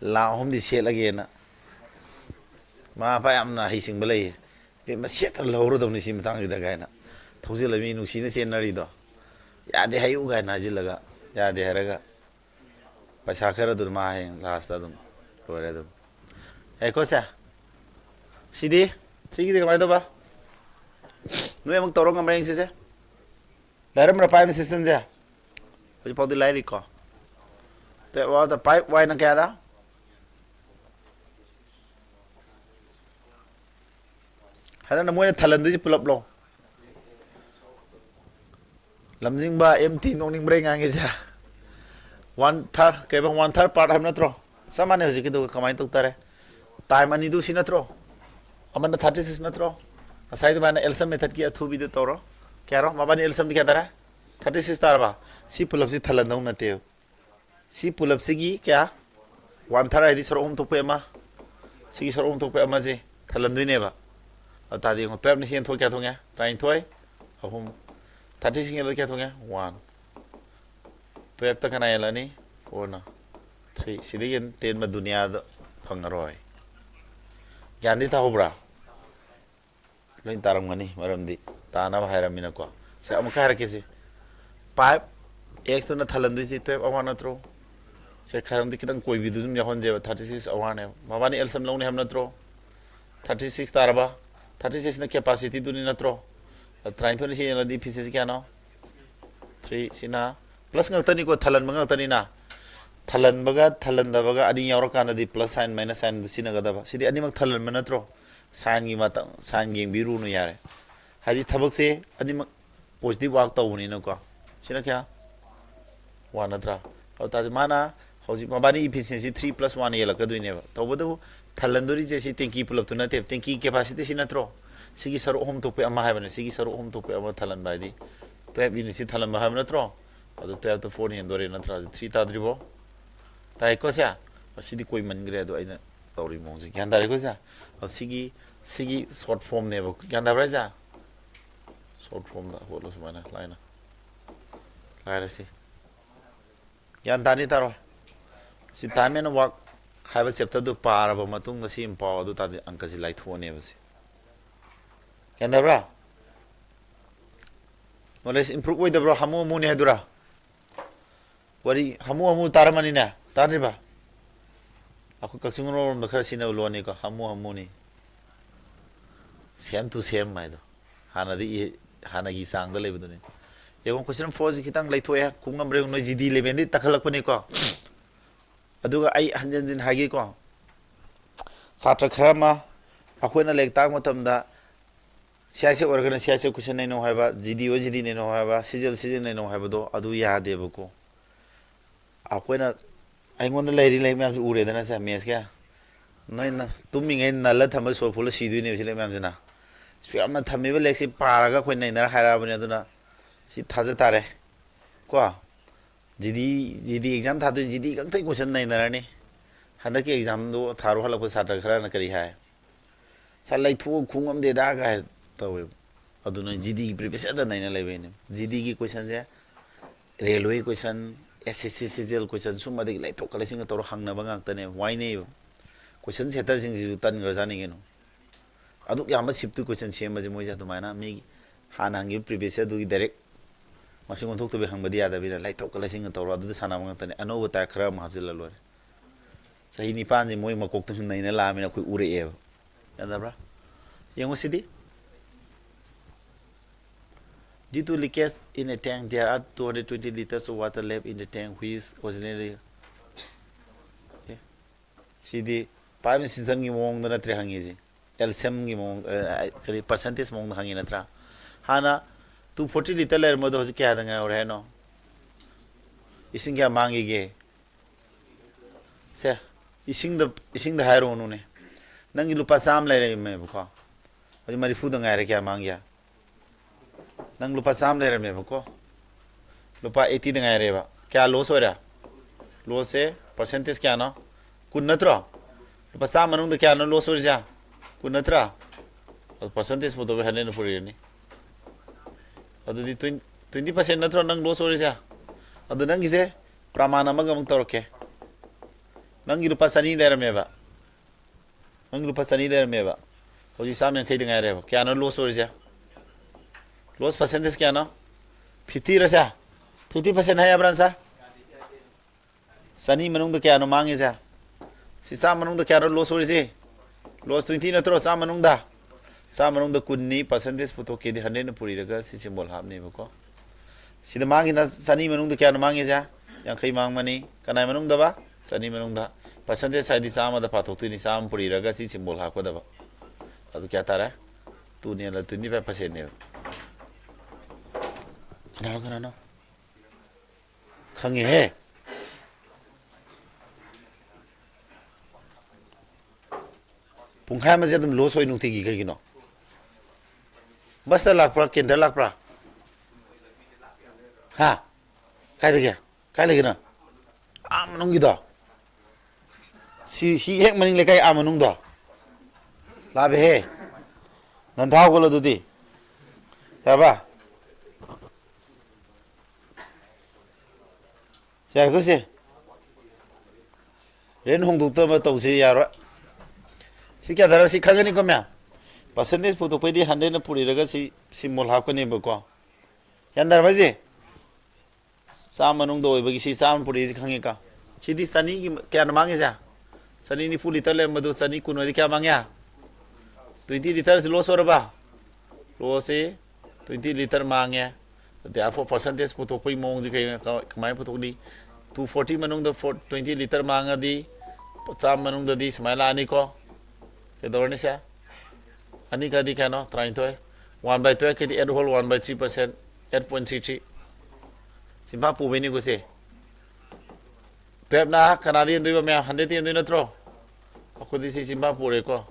ꯂꯥꯛ ꯑꯍꯨꯝꯗꯤ ꯁꯦꯠꯂꯒꯦꯅ ꯃꯃꯥ ꯃꯄꯥ ꯌꯥꯝꯅ ꯍꯩꯁꯤꯡꯕ ꯂꯩꯌꯦ ꯕꯦꯝꯃ ꯁꯦꯠꯇꯅ ꯂꯧꯍꯧꯔꯗꯧꯅꯤ ꯁꯤ ꯃꯇꯥꯡꯁꯤꯗ ꯀꯥꯏꯅ ꯊꯧꯖꯤꯜꯂꯃꯤ ꯅꯨꯡꯁꯤꯅ ꯆꯦꯟꯅꯔꯤꯗꯣ ꯌꯥꯗꯦ ꯍꯥꯏꯌꯨ ꯀꯥꯏꯅ ꯍꯥꯏꯖꯤꯜꯂꯒ ꯌꯥꯗꯦ ꯍꯥꯏꯔꯒ ꯄꯩꯁꯥ ꯈꯔ ꯑꯗꯨꯝ ꯃꯥ ꯍꯌꯦꯡ ꯂꯥꯁꯇ ꯑꯗꯨꯝ ꯂꯣꯏꯔꯦ ꯑꯗꯨꯝ ꯀꯣꯁꯦ ꯁꯤꯗꯤ ꯁꯤꯒꯤꯗꯤ ꯀꯃꯥꯏꯅ ꯇꯧꯕ ꯅꯣꯏ ꯑꯃꯨꯛ ꯇꯧꯔ ꯉꯝꯕ꯭ꯔꯥ ꯌꯦꯡꯁꯤꯁꯦ ꯂꯩꯔꯝꯕ꯭ꯔꯥ ꯄꯥꯏꯕ ꯁꯤꯁꯇꯦꯝꯁꯦ ꯍꯧꯖꯤꯛꯐꯥꯎꯗꯤ ꯂꯥꯏꯔꯤꯀꯣ ꯄꯥꯏꯞ ꯋꯥꯏꯅ ꯀꯌꯥꯗ ꯍꯟꯗꯛꯅ ꯃꯣꯏꯅ ꯊꯜꯍꯟꯗꯣꯏꯁꯤ ꯄꯨꯂꯞꯂꯣ ꯂꯝꯖꯤꯡꯕ ꯑꯦꯝ ꯇꯤ ꯅꯣꯛꯅꯤꯡꯕ꯭ꯔꯥ ꯉꯥꯡꯉꯤꯁꯦ ꯋꯥꯟ ꯊꯥꯔ ꯀꯩꯕ ꯋꯥꯟ ꯊꯥꯔ ꯄꯥꯔꯠ ꯍꯥꯏꯕ ꯅꯠꯇ꯭ꯔꯣ ꯆꯞ ꯃꯥꯟꯅꯩ ꯍꯧꯖꯤꯛꯀꯤꯗꯨꯒ ꯀꯃꯥꯏꯅ ꯇꯧ ꯇꯥꯔꯦ ꯇꯥꯏꯝ ꯑꯅꯤꯗꯨ ꯁꯤ ꯅꯠꯇ꯭ꯔꯣ ꯑꯃꯅ 36 ꯅꯠꯇ꯭ꯔꯣ ꯉꯁꯥꯏ ꯑꯗꯨꯃꯥꯏꯅ ꯑꯦꯜꯁꯝ ꯃꯦꯊꯠꯀꯤ ꯑꯊꯨꯕꯤꯗꯨ ꯇꯧꯔꯣ ꯀꯌꯥꯔꯣ ꯃꯕꯥꯅꯤ ꯑꯦꯜꯁꯝꯗꯤ ꯀꯌꯥ ꯇꯥꯔꯦ 36 ꯇꯥꯔꯕ ꯁꯤ ꯄꯨꯂꯞꯁꯤ ꯊꯜꯍꯟꯗꯧ ꯅꯠꯇꯦꯕ ꯁꯤ ꯄꯨꯂꯞꯁꯤꯒꯤ ꯀꯌꯥ ꯋꯥꯟ ꯊꯥꯔ ꯍꯥꯏꯗꯤ ꯁꯔꯨꯛ ꯑꯍꯨꯝ ꯊꯣꯛꯄꯩ ꯑꯃ ꯁꯤꯒꯤ ꯁꯔꯨꯛ ꯑꯍꯨꯝ ꯊꯣꯛꯄꯩ ꯑꯃꯁꯦ ꯊꯜꯍꯟꯗꯣꯏꯅꯦꯕ ꯑꯗꯨ ꯇꯥꯔꯗꯤ ꯌꯦꯡꯉꯣ 12ꯅ ꯁꯤ ꯌꯦꯟꯊꯣꯛ ꯀꯌꯥ ꯊꯣꯡꯉꯦ 12 ꯑꯍꯨꯝ 36 ꯌꯦꯜꯂ ꯀꯌꯥ ꯊꯣꯡꯉꯦ 1 12ꯇ ꯀꯅꯥ ꯌꯦꯜꯂꯅꯤ 4ꯅ 3 ꯁꯤꯗꯒꯤ ꯇꯦꯟꯕ ꯗꯨꯅꯤꯌꯥꯗ ꯐꯪꯉꯔꯣꯏ ꯒ꯭ꯌꯥꯟꯗꯤ ꯇꯥꯍꯧꯕ꯭ꯔꯥ ꯂꯣꯏ ꯇꯥꯔꯝꯒꯅꯤ ꯃꯔꯝꯗꯤ ꯇꯥꯅꯕ ꯍꯥꯏꯔꯝꯃꯤꯅꯀꯣ ꯁꯤ ꯑꯃꯨꯛꯀ ꯍꯥꯏꯔꯛꯀꯦꯁꯤ ꯄꯥꯏꯞ ꯑꯦꯛꯁꯇꯨꯅ ꯊꯜꯍꯟꯗꯣꯏꯁꯤ 12 ꯑꯋꯥꯔ ꯅꯠꯇ꯭ꯔꯣ ꯁꯦ ꯈꯔꯝꯗꯤ ꯈꯤꯇꯪ ꯀꯣꯏꯕꯤꯗꯨ ꯑꯗꯨꯝ ꯌꯥꯎꯍꯟꯖꯦꯕ 36 ꯑꯋꯥꯔꯅꯦꯕ ꯃꯕꯥꯅꯤ ꯑꯦꯜꯁꯝ ꯂꯧꯅꯤ ꯍꯥꯏꯕ ꯅꯠꯇ꯭ꯔꯣ 36 ꯇꯥꯔꯕ 36ꯅ ꯀꯦꯄꯥꯁꯤꯇꯤꯗꯨꯅꯤ ꯅꯠꯇ꯭ꯔꯣ 23ꯅ ꯁꯤ ꯌꯦꯡꯂꯗꯤ ꯏꯐꯤꯁꯤꯑꯦꯟꯁꯤ ꯀꯌꯥꯅꯣ 3 ꯁꯤꯅ ꯄ꯭ꯂꯁ ꯉꯥꯛꯇꯅꯤꯀꯣ ꯊꯜꯍꯟꯕ ꯉꯥꯛꯇꯅꯤꯅ ꯊꯜꯍꯟꯕꯒ ꯊꯜꯍꯟꯗꯕꯒ ꯑꯅꯤ ꯌꯥꯎꯔꯀꯥꯟꯗꯗꯤ ꯄ꯭ꯂꯁ ꯁꯥꯏꯟ ꯃꯥꯏꯅꯁ ꯁꯥꯏꯟꯗꯨ ꯁꯤꯖꯤꯟꯅꯒꯗꯕ ꯁꯤꯗꯤ ꯑꯅꯤꯃꯛ ꯊꯜꯍꯟꯕ ꯅꯠꯇ꯭ꯔꯣ ꯁꯥꯏꯟꯒꯤ ꯃꯇꯝ ꯁꯥꯏꯟ ꯌꯦꯡꯕꯤꯔꯨꯅꯨ ꯌꯥꯔꯦ ꯍꯥꯏꯗꯤ ꯊꯕꯛꯁꯦ ꯑꯅꯤꯃꯛ ꯄꯣꯖꯤꯇꯤভ ꯋꯥꯔꯛ ꯇꯧꯕꯅꯤꯅꯀꯣ ꯁꯤꯅ ꯀꯌꯥ 1 ꯅꯠꯇ꯭ꯔꯥ ꯑꯗꯨ ꯇꯥꯔꯗꯤ ꯃꯥꯅ ꯍꯧꯖꯤꯛ ꯃꯕꯥꯅꯤ ꯏꯐꯤꯁꯤꯑꯦꯟꯁꯤ 3 + 1 ꯌꯦꯜꯂꯛꯀꯗꯣꯏꯅꯦꯕ ꯇꯧꯕꯇꯕꯨ ꯊꯜꯍꯟꯗꯣꯔꯤꯁꯦ ꯁꯤ ꯇꯦꯡꯀꯤ ꯄꯨꯂꯞꯇꯨ ꯅꯠꯇꯦꯕ ꯇꯦꯡꯀꯤ ꯀꯦꯄꯥꯁꯤꯇꯤ ꯁꯤ ꯅꯠꯇ꯭ꯔꯣ ꯁꯤꯒꯤ ꯁꯔꯨꯛ ꯑꯍꯨꯝ ꯊꯣꯛꯄꯩ ꯑꯃ ꯍꯥꯏꯕꯅꯦ ꯁꯤꯒꯤ ꯁꯔꯨꯛ ꯑꯍꯨꯝ ꯊꯣꯛꯄꯩ ꯑꯃ ꯊꯜꯍꯟꯕ ꯍꯥꯏꯗꯤ 12 ꯌꯨꯅꯤꯠ ꯁꯤ ꯊꯜꯍꯟꯕ ꯍꯥꯏꯕ ꯅꯠꯇ꯭ꯔꯣ ꯑꯗꯨ 12ꯇ 4 ꯍꯦꯟꯗꯣꯔꯦ ꯅꯠꯇ꯭ꯔꯥ 3 ꯇꯥꯗ꯭ꯔꯤꯕꯣ ꯇꯥꯏꯀꯣ ꯁꯦ ꯃꯁꯤꯗꯤ ꯀꯣꯏꯃꯟꯈ꯭ꯔꯦ ꯑꯗꯣ ꯑꯩꯅ ꯇꯧꯔꯤ ꯃꯑꯣꯡꯁꯦ ꯒ꯭ꯌꯥꯟ ꯇꯥꯔꯦꯀꯣ ꯁꯦ ꯁꯤꯒꯤ ꯁꯣꯔꯠ ꯐꯣꯝꯅꯦꯕ ꯒ꯭ꯌꯥꯟ ꯇꯥꯕ꯭ꯔꯥ ꯁꯦ ꯁꯣꯔꯠ ꯐꯣꯝꯗ ꯍꯣꯠꯂꯣ ꯁꯨꯃꯥꯏꯅ ꯂꯥꯏꯅ ꯂꯥꯏꯔꯁꯤ ꯒ꯭ꯌꯥꯟ ꯇꯥꯅꯤ ꯇꯥꯔꯣꯏ ꯁꯤ ꯇꯥꯏꯝ ꯑꯦꯟ ꯋꯥꯔꯛ ꯍꯥꯏꯕ ꯆꯦꯞꯇꯔꯗꯨ ꯄꯥꯔꯕ ꯃꯇꯨꯡꯗ ꯁꯤ ꯑꯃ ꯄꯥꯎ ꯑꯗꯨ ꯇꯥꯔꯗꯤ ꯑꯪꯀꯁꯤ ꯂꯥꯏꯊꯣꯛꯑꯅꯦꯕ ꯁꯤ ꯒ꯭ꯌꯥꯟ ꯇꯥꯕ꯭ꯔꯥ ꯅꯣꯂꯦꯖ ꯏꯝꯄ꯭ꯔꯨꯞ ꯑꯣꯏꯗꯕ꯭ꯔꯣ ꯍꯥꯃꯨ ꯍꯥꯃꯨꯅꯦ ꯍꯥꯏꯗꯨꯔꯥ ꯋꯥꯔꯤ ꯍꯥꯃꯨ ꯍꯥꯃꯨ ꯇꯥꯔꯝꯃꯅꯤꯅꯦ ꯇꯥꯗ꯭ꯔꯤꯕ ꯑꯩꯈꯣꯏ ꯀꯛꯆꯤꯡ ꯃꯔꯣꯝꯗ ꯈꯔ ꯁꯤꯖꯤꯟꯅꯕ ꯂꯣꯟꯅꯤꯀꯣ ꯍꯥꯃꯨ ꯍꯥꯃꯨꯅꯤ ꯁꯦꯝ ꯇꯨ ꯁꯦꯝ ꯍꯥꯏꯗꯣ ꯍꯥꯟꯅꯒꯤ ꯆꯥꯡꯗ ꯂꯩꯕꯗꯨꯅꯤ ꯌꯦꯡꯉꯣ ꯀꯣꯏꯁꯟ 4ꯁꯤ ꯈꯤꯇꯪ ꯂꯩꯊꯣꯛꯑꯦ ꯈꯨꯡꯉꯝꯕ꯭ꯔꯦ ꯅꯣꯏ ꯖꯤꯗꯤ 11ꯗꯤ ꯇꯛꯈꯠꯂꯛꯄꯅꯤꯀꯣ ꯑꯗꯨꯒ ꯑꯩ ꯍꯟꯖꯤꯟ ꯍꯟꯖꯤꯟ ꯍꯥꯏꯒꯦꯀꯣ ꯁꯥꯇ꯭ꯔ ꯈꯔ ꯑꯃ ꯑꯩꯈꯣꯏꯅ ꯂꯥꯏꯔꯤꯛ ꯇꯥꯛꯄ ꯃꯇꯝꯗ ꯁꯤ ꯑꯥꯏ ꯁꯤ ꯑꯣꯏꯔꯒꯅ ꯁꯤ ꯑꯥꯏ ꯁꯤ ꯀꯣꯏꯁꯟ ꯅꯩꯅꯧ ꯍꯥꯏꯕ ꯖꯤꯗꯤ ꯑꯣꯏ ꯖꯤꯗꯤ ꯅꯩꯅꯧ ꯍꯥꯏꯕ ꯁꯤꯖꯦꯜ ꯅꯩꯅꯧ ꯍꯥꯏꯕꯗꯣ ꯑꯗꯨ ꯌꯥꯗꯦꯕꯀꯣ ꯑꯩꯈꯣꯏꯅ ꯑꯩꯉꯣꯟꯗ ꯂꯩꯔꯤ ꯂꯥꯏꯔꯤꯛ ꯃꯌꯥꯝꯁꯤ ꯎꯔꯦꯗꯅ ꯁꯦ ꯃꯦꯠꯁꯀꯤ ꯅꯣꯏꯅ ꯇꯨꯝꯃꯤꯉꯩ ꯅꯜꯂ ꯊꯝꯕ ꯁꯣꯔ ꯐꯨꯜꯂ ꯁꯤꯗꯣꯏꯅꯦꯕ ꯁꯤ ꯂꯥꯏꯔꯤꯛ ꯃꯌꯥꯝꯁꯤꯅ ꯁꯨ ꯌꯥꯝꯅ ꯊꯝꯃꯤꯕ ꯂꯥꯏꯔꯤꯛꯁꯤ ꯄꯥꯔꯒ ꯑꯩꯈꯣꯏ ꯅꯩꯅꯔ ꯍꯥꯏꯔꯛꯑꯕꯅꯤ ꯑꯗꯨꯅ ꯁꯤ ꯊꯥꯖ ꯇꯥꯔꯦ ꯀꯣ ꯖꯤꯗꯤ ꯑꯦꯛꯖꯥꯝ ꯊꯥꯗꯣꯏꯅꯤ ꯖꯤꯗꯤ ꯈꯛꯇꯪ ꯀꯣꯏꯁꯟ ꯅꯩꯅꯔꯅꯤ ꯍꯟꯗꯛꯀꯤ ꯑꯦꯛꯖꯥꯝꯗꯣ ꯊꯥꯔꯨ ꯍꯜꯂꯛꯄ ꯁꯥꯇ꯭ꯔ ꯈꯔꯅ ꯀꯔꯤ ꯍꯥꯏ ꯁꯥꯔ ꯂꯩꯊꯣꯛꯑ ꯈꯨꯡꯉꯝꯗꯦꯗ ꯀꯥꯏ ꯇꯧꯋꯦꯕ ꯑꯗꯨꯅ ꯖꯤꯗꯤꯒꯤ ꯄ꯭ꯔꯤꯄꯦꯁꯟꯗ ꯅꯩꯅ ꯂꯩꯕꯩꯅꯦ ꯖꯤꯗꯤꯒꯤ ꯀꯣꯏꯁꯟꯁꯦ ꯔꯦꯜꯋꯦ ꯀꯣꯏꯁꯟ ꯑꯦꯁ ꯑꯦꯁ ꯁꯤ ꯁꯤꯖꯦꯜ ꯀꯣꯏꯁꯟ ꯁꯨꯝꯕꯗꯒꯤ ꯂꯩꯊꯣꯛꯀ ꯂꯩꯁꯤꯟꯒ ꯇꯧꯔ ꯍꯪꯅꯕ ꯉꯥꯛꯇꯅꯦꯕ ꯋꯥꯏꯅꯩꯕ ꯀꯣꯏꯁꯟ ꯁꯦꯠꯇꯔꯁꯤꯡꯁꯤꯁꯨ ꯇꯟꯈ꯭ꯔꯖꯥꯠꯅꯤ ꯀꯩꯅꯣ ꯑꯗꯨꯛ ꯌꯥꯝꯕ ꯁꯤꯞꯇꯨ ꯀꯣꯏꯁꯟ ꯁꯦꯝꯕꯁꯦ ꯃꯣꯏꯁꯦ ꯑꯗꯨꯃꯥꯏꯅ ꯃꯤꯒꯤ ꯍꯥꯟꯅ ꯍꯪꯈꯤꯕ ꯄ꯭ꯔꯤꯚꯤꯌꯁ ꯑꯗꯨꯒꯤ ꯗꯥꯏꯔꯦꯛ ꯃꯁꯤꯡ ꯑꯣꯟꯊꯣꯛꯇꯕꯤ ꯍꯪꯕꯗꯤ ꯌꯥꯗꯕꯤꯗ ꯂꯩꯊꯣꯛꯀ ꯂꯩꯁꯤꯟꯒ ꯇꯧꯔꯣ ꯑꯗꯨꯗ ꯁꯥꯟꯅꯕ ꯉꯥꯛꯇꯅꯦ ꯑꯅꯧꯕ ꯇꯥꯏꯞ ꯈꯔ ꯑꯃ ꯍꯥꯞꯆꯤꯜꯂ ꯂꯣꯏꯔꯦ ꯆꯍꯤ 9ꯁꯤ ꯃꯣꯏ ꯃꯀꯣꯛꯇꯁꯨ ꯅꯩꯅ ꯂꯥꯛꯑꯃꯤꯅ ꯑꯩꯈꯣꯏ ꯎꯔꯛꯑꯦꯕ ꯌꯥꯗꯕ꯭ꯔꯥ ꯌꯦꯡꯉꯣ ꯁꯤꯗꯤ due to leakage in a tank there are 220 liters of water left in the tank which originally ꯁꯤꯗꯤ ꯄꯥꯏꯞ ꯁꯤꯁꯇꯝꯒꯤ ꯃꯑꯣꯡꯗ ꯅꯠꯇ꯭ꯔꯦ ꯍꯪꯉꯤꯁꯤ ꯑꯦꯜꯁꯤꯌꯝꯒꯤ ꯃꯑꯣꯡ ꯀꯔꯤ ꯄꯔꯁꯦꯟꯇꯦꯖ ꯃꯑꯣꯡꯗ ꯍꯪꯉꯤ ꯅꯠꯇ꯭ꯔꯥ ꯍꯥꯟꯅ 240 ꯂꯤꯇꯔ ꯂꯩꯔꯝꯕꯗꯣ ꯍꯧꯖꯤꯛ ꯀꯌꯥꯗ ꯉꯥꯏꯍꯧꯔꯦ ꯍꯥꯏꯅꯣ ꯏꯁꯤꯡ ꯀꯌꯥ ꯃꯥꯡꯈꯤꯒꯦ ꯁꯦ ꯏꯁꯤꯡꯗ ꯍꯥꯏꯔꯨꯔꯅꯨꯅꯦ ꯅꯪꯒꯤ ꯂꯨꯄꯥ 100 ꯂꯩꯔꯝꯃꯦꯕꯀꯣ ꯍꯧꯖꯤꯛ 40ꯗ ꯉꯥꯏꯔꯦ ꯀꯌꯥ ꯃꯥꯡꯒꯦ ꯅꯪ ꯂꯨꯄꯥ 100 ꯂꯩꯔꯝꯃꯦꯕꯀꯣ ꯂꯨꯄꯥ 80ꯗ ꯉꯥꯏꯔꯦꯕ ꯀꯌꯥ ꯂꯣꯁ ꯑꯣꯏꯔꯦ ꯂꯣꯁꯁꯦ ꯄꯔꯁꯦꯟꯇꯦꯖ ꯀꯌꯥꯅꯣ 10 ꯅꯠꯇ꯭ꯔꯣ ꯂꯨꯄꯥ 100 ꯃꯅꯨꯡꯗ ꯀꯌꯥꯅꯣ ꯂꯣꯁ ꯑꯣꯏꯔꯤꯁꯦ 10 ꯅꯠꯇ꯭ꯔꯥ ꯑꯗꯨ ꯄꯔꯁꯦꯟꯇꯦꯖ ꯄꯨꯊꯣꯛꯄ 100ꯅ ꯄꯨꯔꯛꯏꯅꯤ ꯑꯗꯨꯗꯤ 20% ꯅꯠꯇ꯭ꯔꯣ ꯅꯪ ꯂꯣꯁ ꯑꯣꯏꯔꯤꯁꯦ ꯑꯗꯨ ꯅꯪꯒꯤꯁꯦ ꯄ꯭ꯔꯃꯥꯟ ꯑꯃꯒ ꯑꯃꯨꯛ ꯇꯧꯔꯛꯀꯦ ꯅꯪꯒꯤ ꯂꯨꯄꯥ ꯆꯅꯤ ꯂꯩꯔꯝꯃꯦꯕ ꯅꯪꯒꯤ ꯂꯨꯄꯥ ꯆꯅꯤ ꯂꯩꯔꯝꯃꯦꯕ ꯍꯧꯖꯤꯛ ꯆꯥꯝ ꯌꯥꯡꯈꯩꯗ ꯉꯥꯏꯔꯦꯕ ꯀꯌꯥꯅꯣ ꯂꯣꯁ ꯑꯣꯏꯔꯤꯁꯦ ꯂꯣꯁ ꯄꯥꯔꯁꯦꯟꯇꯦꯖ ꯀꯌꯥꯅꯣ 50 ꯔꯁꯦ 50% ꯍꯥꯏꯕ꯭ꯔꯥ ꯁꯥꯔ ꯆꯅꯤ ꯃꯅꯨꯡꯗ ꯀꯌꯥꯅꯣ ꯃꯥꯡꯉꯤꯁꯦ ꯁꯤ ꯆꯥꯝ ꯃꯅꯨꯡꯗ ꯀꯌꯥꯅꯣ ꯂꯣꯁ ꯑꯣꯏꯔꯤꯁꯤ ꯂꯣꯁ 20 ꯅꯠꯇ꯭ꯔꯣ ꯆꯥꯝ ꯃꯅꯨꯡꯗ ꯆꯥꯝ ꯃꯅꯨꯡꯗ 10니 ꯄꯥꯔꯁꯦꯟꯇꯦꯖ ꯄꯨꯊꯣꯛꯀꯦꯗꯤ 100ꯅ ꯄꯨꯔꯤꯔꯒ ꯁꯤ symbol ꯍꯥꯞꯅꯦꯕꯀꯣ sida mangi na sani manung da kya mangi ja yang khai mang mani kanai manung da ba sani manung da percentage side sama da pathok tu ni sam puri raga si symbol ha ko da ba adu kya tara tu ni la 25% ne kana no khange he pungkha ma jadum lo soi nungti gi gi no basta lak pra kendra lak pra ha kai da kya kai le gina manung gi da si hek maning le kai manung da la be he nan thao ko lo du di ya ba 자, 그것이 렌 홍두도 뭐 또시야로 시켜 달아 시카가니 거면 퍼센티지 포도 페디 한데는 뿌리라가 시 심몰 하거니 뭐고 yanдар 바지 사만웅도 오이버기 시 사만 뿌리지 강니까 시디 사니 क्या मांगेजा सनी नि full litre ले मधु सनी कुनो क्या मांगया 20 litre से loss हो रहा loss से 20 litre मांगे therefore percentage putok pay mong kay kamay putok di 240 manung da 20 liter manga di cham manung da di smaila ani ko ke dorni sa ani ka di kano trying to 1/2 ke di add whole 1/3% 8.33 simba pu beni go se tep na kanadi ndui ba me 100 ti ndui na tro ko di si simba pu re ko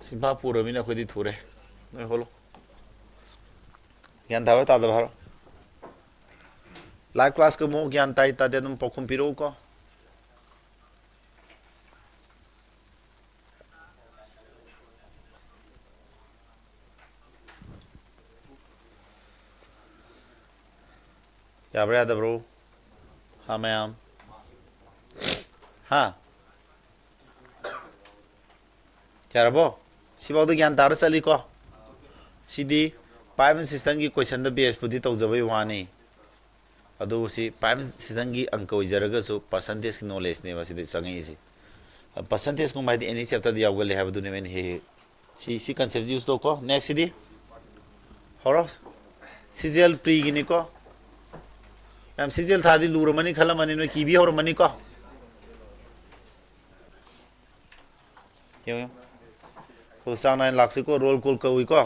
simba pu ro mi na ko di thure noi holo ज्ञान था बता दो भारो live class को मो ज्ञान ताई तादे तुम पखुम पिरो को या बरे आदा ब्रो हाँ मैम हाँ क्या रबो सिबाउ तो ज्ञान तारो चली को सीधी पाइप सिस्टम की क्वेश्चन द बेस पुदी तौजबई वानी अदु सी पाइप सिस्टम की अंक ओइजरगसु परसेंटेज की नॉलेज ने वसिदि संगई सी परसेंटेज को माइदि एनी चैप्टर द यावगले हैबदु ने मेन हे सी कांसेप्ट यूज तो को नेक्स्ट सिदि हरो सीजल प्री गिनी को हम सीजल थादि लुरमनी खलमनी न कीबी हरमनी को यो को साउन 9 लाख से को रोल कॉल कोई को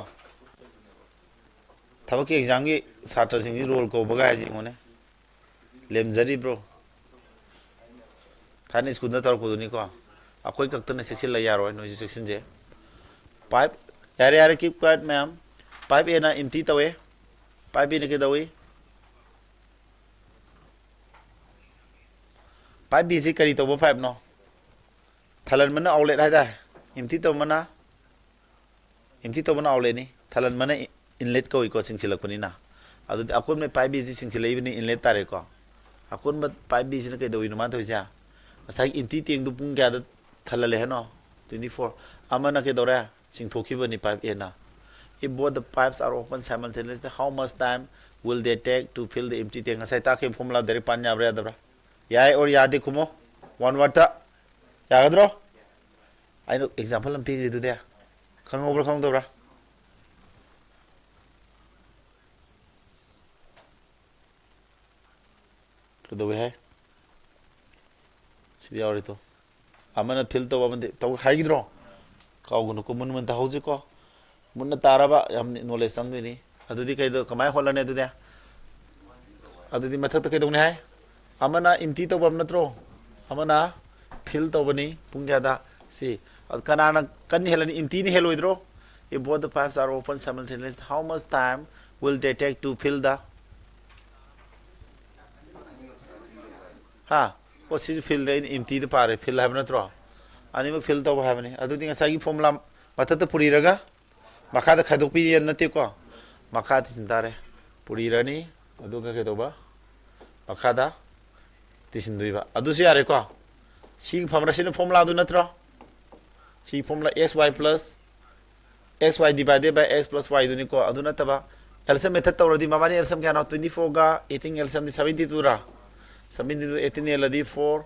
थबक एग्जाम की छात्र सिंह रोल को बगा है मोने लेमजरी ब्रो थाने स्कूल न तरक दुनी को अखोई कक्तने सेक्शन ल यारो नो सेक्शन जे पाइप यारे यारे कीप क्वाइट मैम पाइप ए ना एम्प्टी तवे पाइप ए ने के दवे पाइप बी से करी तो पाइप नो थलन मन आउटलेट है दा एम्प्टी तो मना आउटलेट नहीं थलन मन इनलेट को इको सिंगसिलकनी ना अदु अकोन में पाइप बीजी सिंगसिलैबनी इनलेट तारे को अकोन में पाइप बीजी न कदो इनुमा थोइजा असाई इम्टी टेंग दु पुंग क्या द थलले हनो 24 अमना के दोरा सिंगथोखिबनी पाइप एना if both the pipes are open simultaneously how much time will they take to fill the empty tank asai ta ke formula dere panya bra dabra yai or yadi kumo one word ya gadro I know example am pig ridu de khang over khang dobra तो दो है सीधी और तो अमन fill तो बंदे तो high गिद्रो काउगुन को मुन मन ताउजी को मुन ताराबा हम नॉलेज संगनी अदुदी कई तो कमाय होलने अदुदे अदुदी मथक तो कई दोने है अमना इम्ती तो बम नत्रो अमना फिल तो बनी पुंग्यादा सी कनाना कन्नी हेलनी इम्ती नि हेलोइद्रो if both the pipes are open simultaneously how much time will they take to fill the हाँ वो चीज़ फिल दे इम्ती तो पारे फिल है बना तो आने में फिल तो वो है बने अदु दिंग सागी फॉर्मूला मतलब तो पूरी रगा मखा तो खादो पी ये नती को मखा तो चिंता रे पूरी रनी अदु का के तो बा मखा दा तिसिंदुई बा अदु से यारे को सी फॉर्मूला से फॉर्मूला दो नत्रो सी formula xy plus xy divided by x plus y दुनी को अदु नतबा एलसीएम मेथड तौरदी माबानी एलसीएम क्या ना 24 गा 18 एलसीएम दी 72 रा 72 18 एलदी 4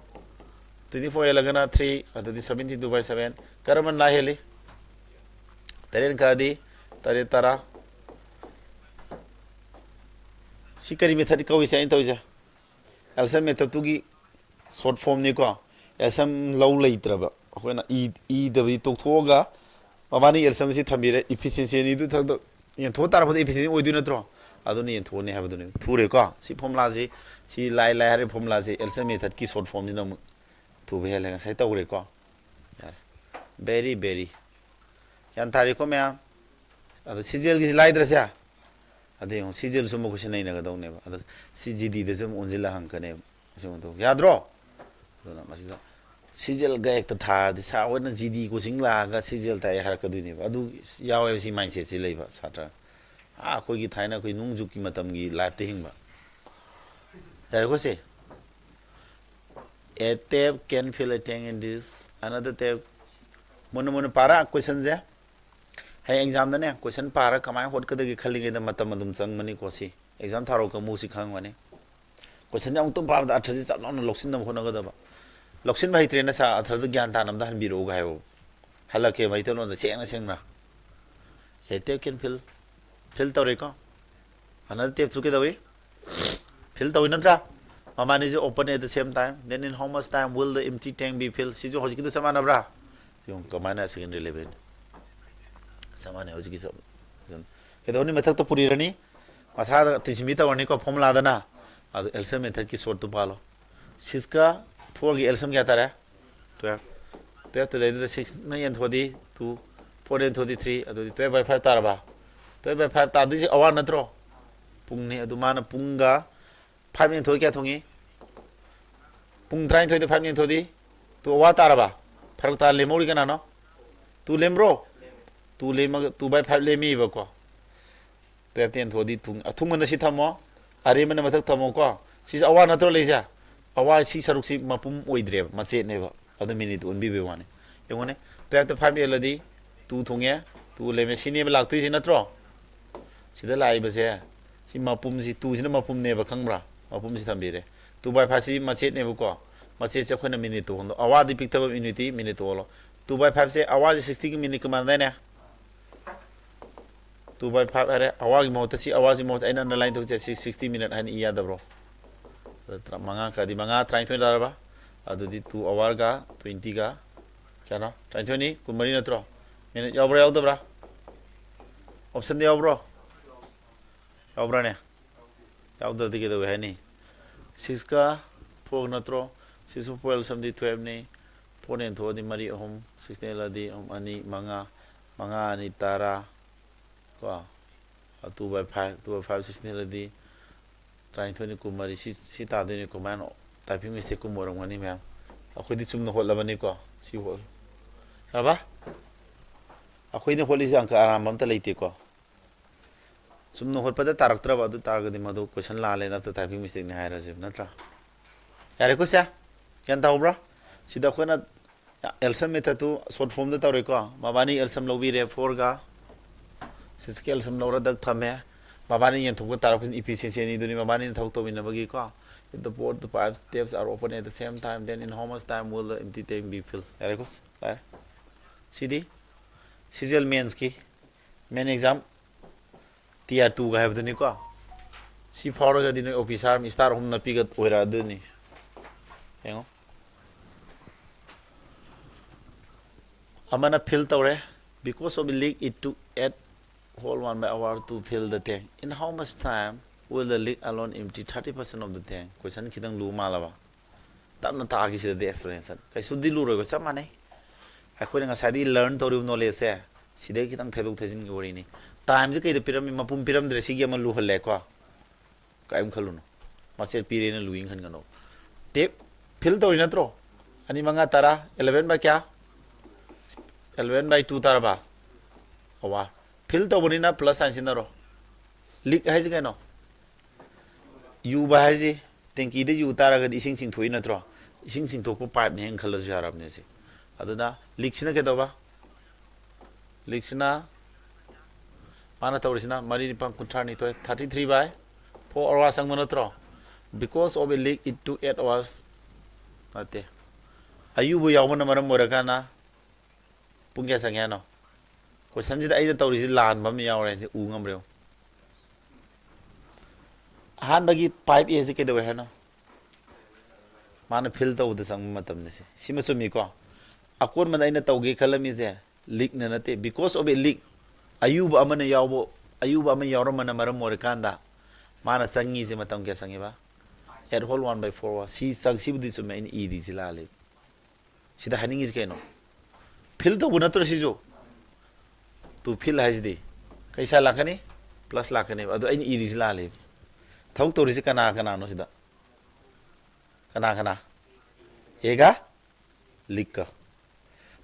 24 एलगना 3 अदुदी 72 by 7 करमन ला हेली तरेन कादी तरे तरा सिकरी मेथड को विषय तो जा एलसीएम मेथड तुगी शॉर्ट फॉर्म नि को एलसीएम लौ लेत्रबा अखोना ई दबी तोथोगा माबानी एलसीएम सि थंबिरे इफिशिएंसी नि दु थक yen thô tar phode efficiency oidu natro aduni yen thone ha baduni phure ko si formula si lai hari formula si LCM method ki short form dina thu be hele sai tawre ko very yan thari ko mea adu CGL gi lai drasya ade yon CGL sumo ko sinai na ga dawne ba adu CGD de sum onjila hang kane so to yadro dona masida CGL ga ek ta thar di sa wona GD ko singla ga CGL ta har ka duini ba adu yawe si mindset si leiba satra a khoi gi thaina khoi nungju ki matam gi life te hingba yar ko se a tab can fill a tank in this another tab mon para question ja hai exam da ne question para kamai hot ka da gi khali ge da matam adum chang mani ko si exam tharo ka mu si khang wani question jang tum pa da athaji cha non loksin dam khona ga da ba loksin bai train sa athar da gyan ta nam da han biro ga hayo halake bai to no da seng na a tab can fill tawre ko another tab through ke dawi fill tawi natra mamani is open at the same time then in how much time will the empty tank be filled si jo hoji ki to samana bra yung kamana secondary level samana hoji ki sab ke doni method to puri rani matha tismi ta wani ko formula da na adu LCM method ki short to palo siska 4 ki LCM kya tara 12 to the 6 na yen thodi 2 4 yen thodi 3 adu 12 by 5 tara ba 12 by 5 ta di awa natro pung ni adu mana punga 5 yen thodi kya thongi pung 3 thodi 5 yen thodi tu awa tara ba farak ta le mori kana no tu lembro tu le mag 2 by 5 le mi ba ko 12 yen thodi thung na si thamo are man mathak thamo ko si awa natro le ja awa si saruk si mapum oidre mache ne ba adu minute unbi be wane yongone 12 to 5 eladi tu thonge tu le me sini ba lak tu si natro sida lai ba se si mapum si tu sina mapum ne ba khangbra mapum si thambire 2 by 5 si mache ne ba ko mache che khona minute to hondo awa di pikta ba minute to lo 2 by 5 se awa 60 minute ka man ne 2 by 5 are awa gi mota si awa si mota ina na line to che 60 minute han iya da bro manga ka di manga try to da ba adu di 2 hour ga 20 ga kya na try to ni kumari na tro minute yaw bra yaw da bra option de yaw bro yaw bra ne yaw da di ke do hai ni 6 ka 4 na tro 6 4 sam di 12 ni 4 ne tho di mari hom 16 la di hom ani manga ani tara ko 2 by 5 2 by 5 16 la di trying to ni kumari si ta de ni ko man typing mistake ko morang mani ma'am akhoi di chum no hol labani ko si hol aba akhoi ni holi jang ka aram bam ta leite ko chum no hol pada taraktra ba du targa di madu question la le na to typing mistake ni haira jib natra yare ko sia kan ta obra sida ko na LCM meta tu short form da tawre ko mabani LCM lobi re 4 ga scale LCM lora dak thame mabani yen thok tar efficiency ni duni mabani thok to bin bagi ko if the board the 5 steps are open at the same time then in how much time will the empty tank be filled yare ko cd CGL mains ki main exam tier 2 ga have duni ko si for ga dinu officer mi star hom na pigat oira duni yengo amana fill tawre because of the leak it took 8 whole 1 by hour to fill the tank in how much time will the leak alone empty 30% of the tank question khidang lu malaba tamna ta gi se the explanation kai sudi lu ro go samane akhoi nga sadi learn to knowledge se side khidang theduk thejin gi wori ni time je kai de pyramid mapum pyramid re sigi ma lu halle ko kaim khalu no maser pire na luing khan gano tep fill to ina tro ani manga tara 11 by kya 11 by 2 tara ba awa fill to boni na plus sign sin ro leak hai je no u ba hai je tanki de u tara ga ising sing thoi na tro इसिंग चिंथोक pipe ने खल्लसु यारबने से अदुना लीक्सना के दबा लीक्सना माना तौरिसना मरी निपां कुंथारनी तो 33 बाय 4 hours संग मनत्रो because of a leak it took 8 hours नाते अयुबु यावमन मरम मोरकाना पुंग्या संग्यानो क्वेश्चन जिदा आइदा तौरिसि लान बम यावरे उ ngमरेउ हान बगी पाइप ए से के दवे है ना माने फिल तौ द संग मतम ने से सिम सुमी को अकोन मन आइना तौगे खलमी से लीक न नते because of a leak Ayub अमन यावबो अयुब अमन यावरम मन मरम मोरकांदा माना संगी से मतम के संगेबा at whole 1/4 si sang si budi sume in e di silale sida haning is keno fill to bunatro si jo tu fill has di kaisa lakani plus lakani adu in e di silale thau to ri si kana kana no sida kana ega likka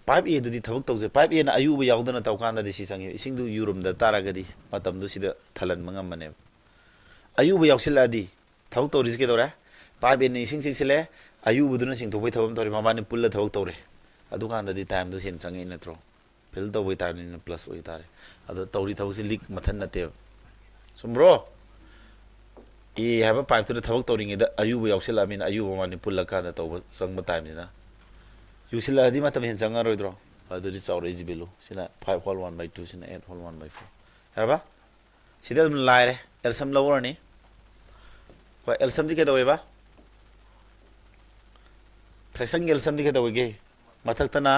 pipe e du di thawuk tawje pipe e na ayu ba yawdana tawkanda di si sangi ising du yurum da taragadi matam du sida thalan mangam mane ayu ba yawsiladi thawuk to ri si ke dora pipe e ni sing sile ayu bu du na sing to bai thawam tori mama ni pulla thawuk tore adu kanda di time du hen changi na tro fill to bai time ni plus oi tare adu tori thawuk si leak mathan na te sumro e have a pipe to the thawuk toring da ayu ba yawsila min ayu ba mani pulla kana to sang ba time na yusila di matam hen changa roidro adu ri chawre ji belu sina 5 whole 1/2 sina 8 whole 1/4 harba sida dum laire elsam lower ni ko elsam di ke dowe ba fraction elsam di ke dowe ge mathak ta na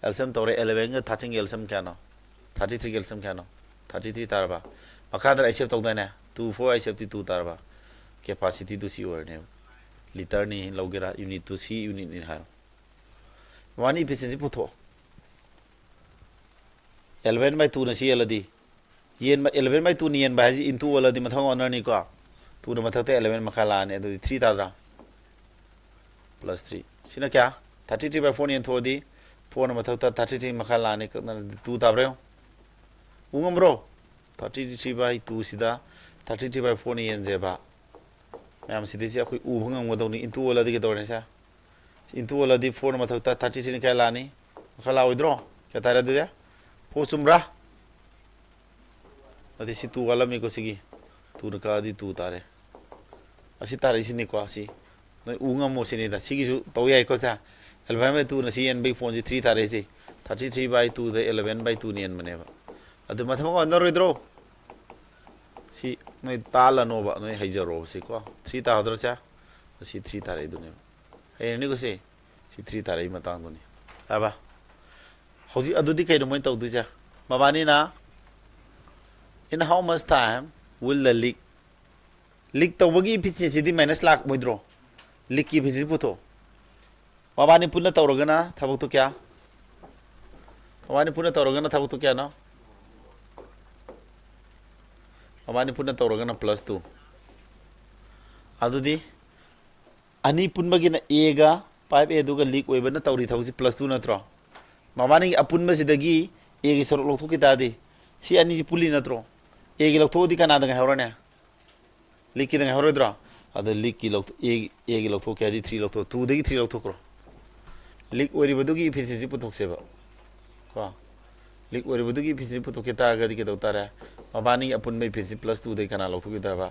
elsam tore 11 ga 13 elsam kya no 33 elsam kya no 33 tarba makadar accept tawda na 24 accept 2 tarba capacity to see or ne liter ni logera unit to see unit ni har wani efficiency putho 11/2 na si aladi yen 11/2 ni yen ba ji into aladi mathang honor ni ko 2 na mathak te 11 makhala ne adu 3 tadra plus 3 sina kya 33/4 ni thodi 4 na mathak ta 33 makhala ne 2 tabre ungam bro 33/2 sida 33/4 ni yen je ba ma'am Siddhi से कोई ऊभंग अंगों नहीं into वाला दिखे तोड़ने से into वाला दी 4 number तक 33 निकाल लानी खला उधरो क्या तारे दे फोर सुमरा अति सी तू वाला में को सिगी तू नका दी तू तारे असी तारे इसी निको असी नहीं ऊँगा मोसे नहीं था सिगी जो तो ये को सा 11 में तू नसी एन बी फोन जी 3 तारे से 33/2 दे 11/2 नियन बने बा अति मत हम अंदर इधरो सी नहीं ताला नो बा नहीं हाइजरो से को 3 ता हदर चा सी 3 तारे दुने ए नि को से सी 3 तारे मतंग दुने आबा हौजी अदुदी कई मोय तौ दुजा मबानी ना in how much time will the leak तो वगी efficiency दी minus लाख मोइद्रो leak की efficiency पुतो मबानी पुन्ना तौरगना थाबक तो क्या मबानी पुन्ना तौरगना थाबक तो क्या ना मबानी पुन्ना तौरगना +2 अदुदी अनि पुन्बगी ना a गा pipe a दुगा leak ओइबना तौरी थाउसी +2 नत्रो मबानी अपुन्बा सिदगी a गी सरक लोथो की दादी सी अनि जी पुली नत्रो a गी लोथो दी कना दंग हरने leak की दंग हरोद्रो अद leak की लोथो a गी लोथो क्या दी 3 लोथो 2 दगी 3 लोथो करो leak ओरि बदुगी efficiency पुथोकसेबा को leak ओरि बदुगी efficiency पुथोके तागदी के दौतारे मबानी अपुन्बा efficiency +2 दगी कना लोथो की दाबा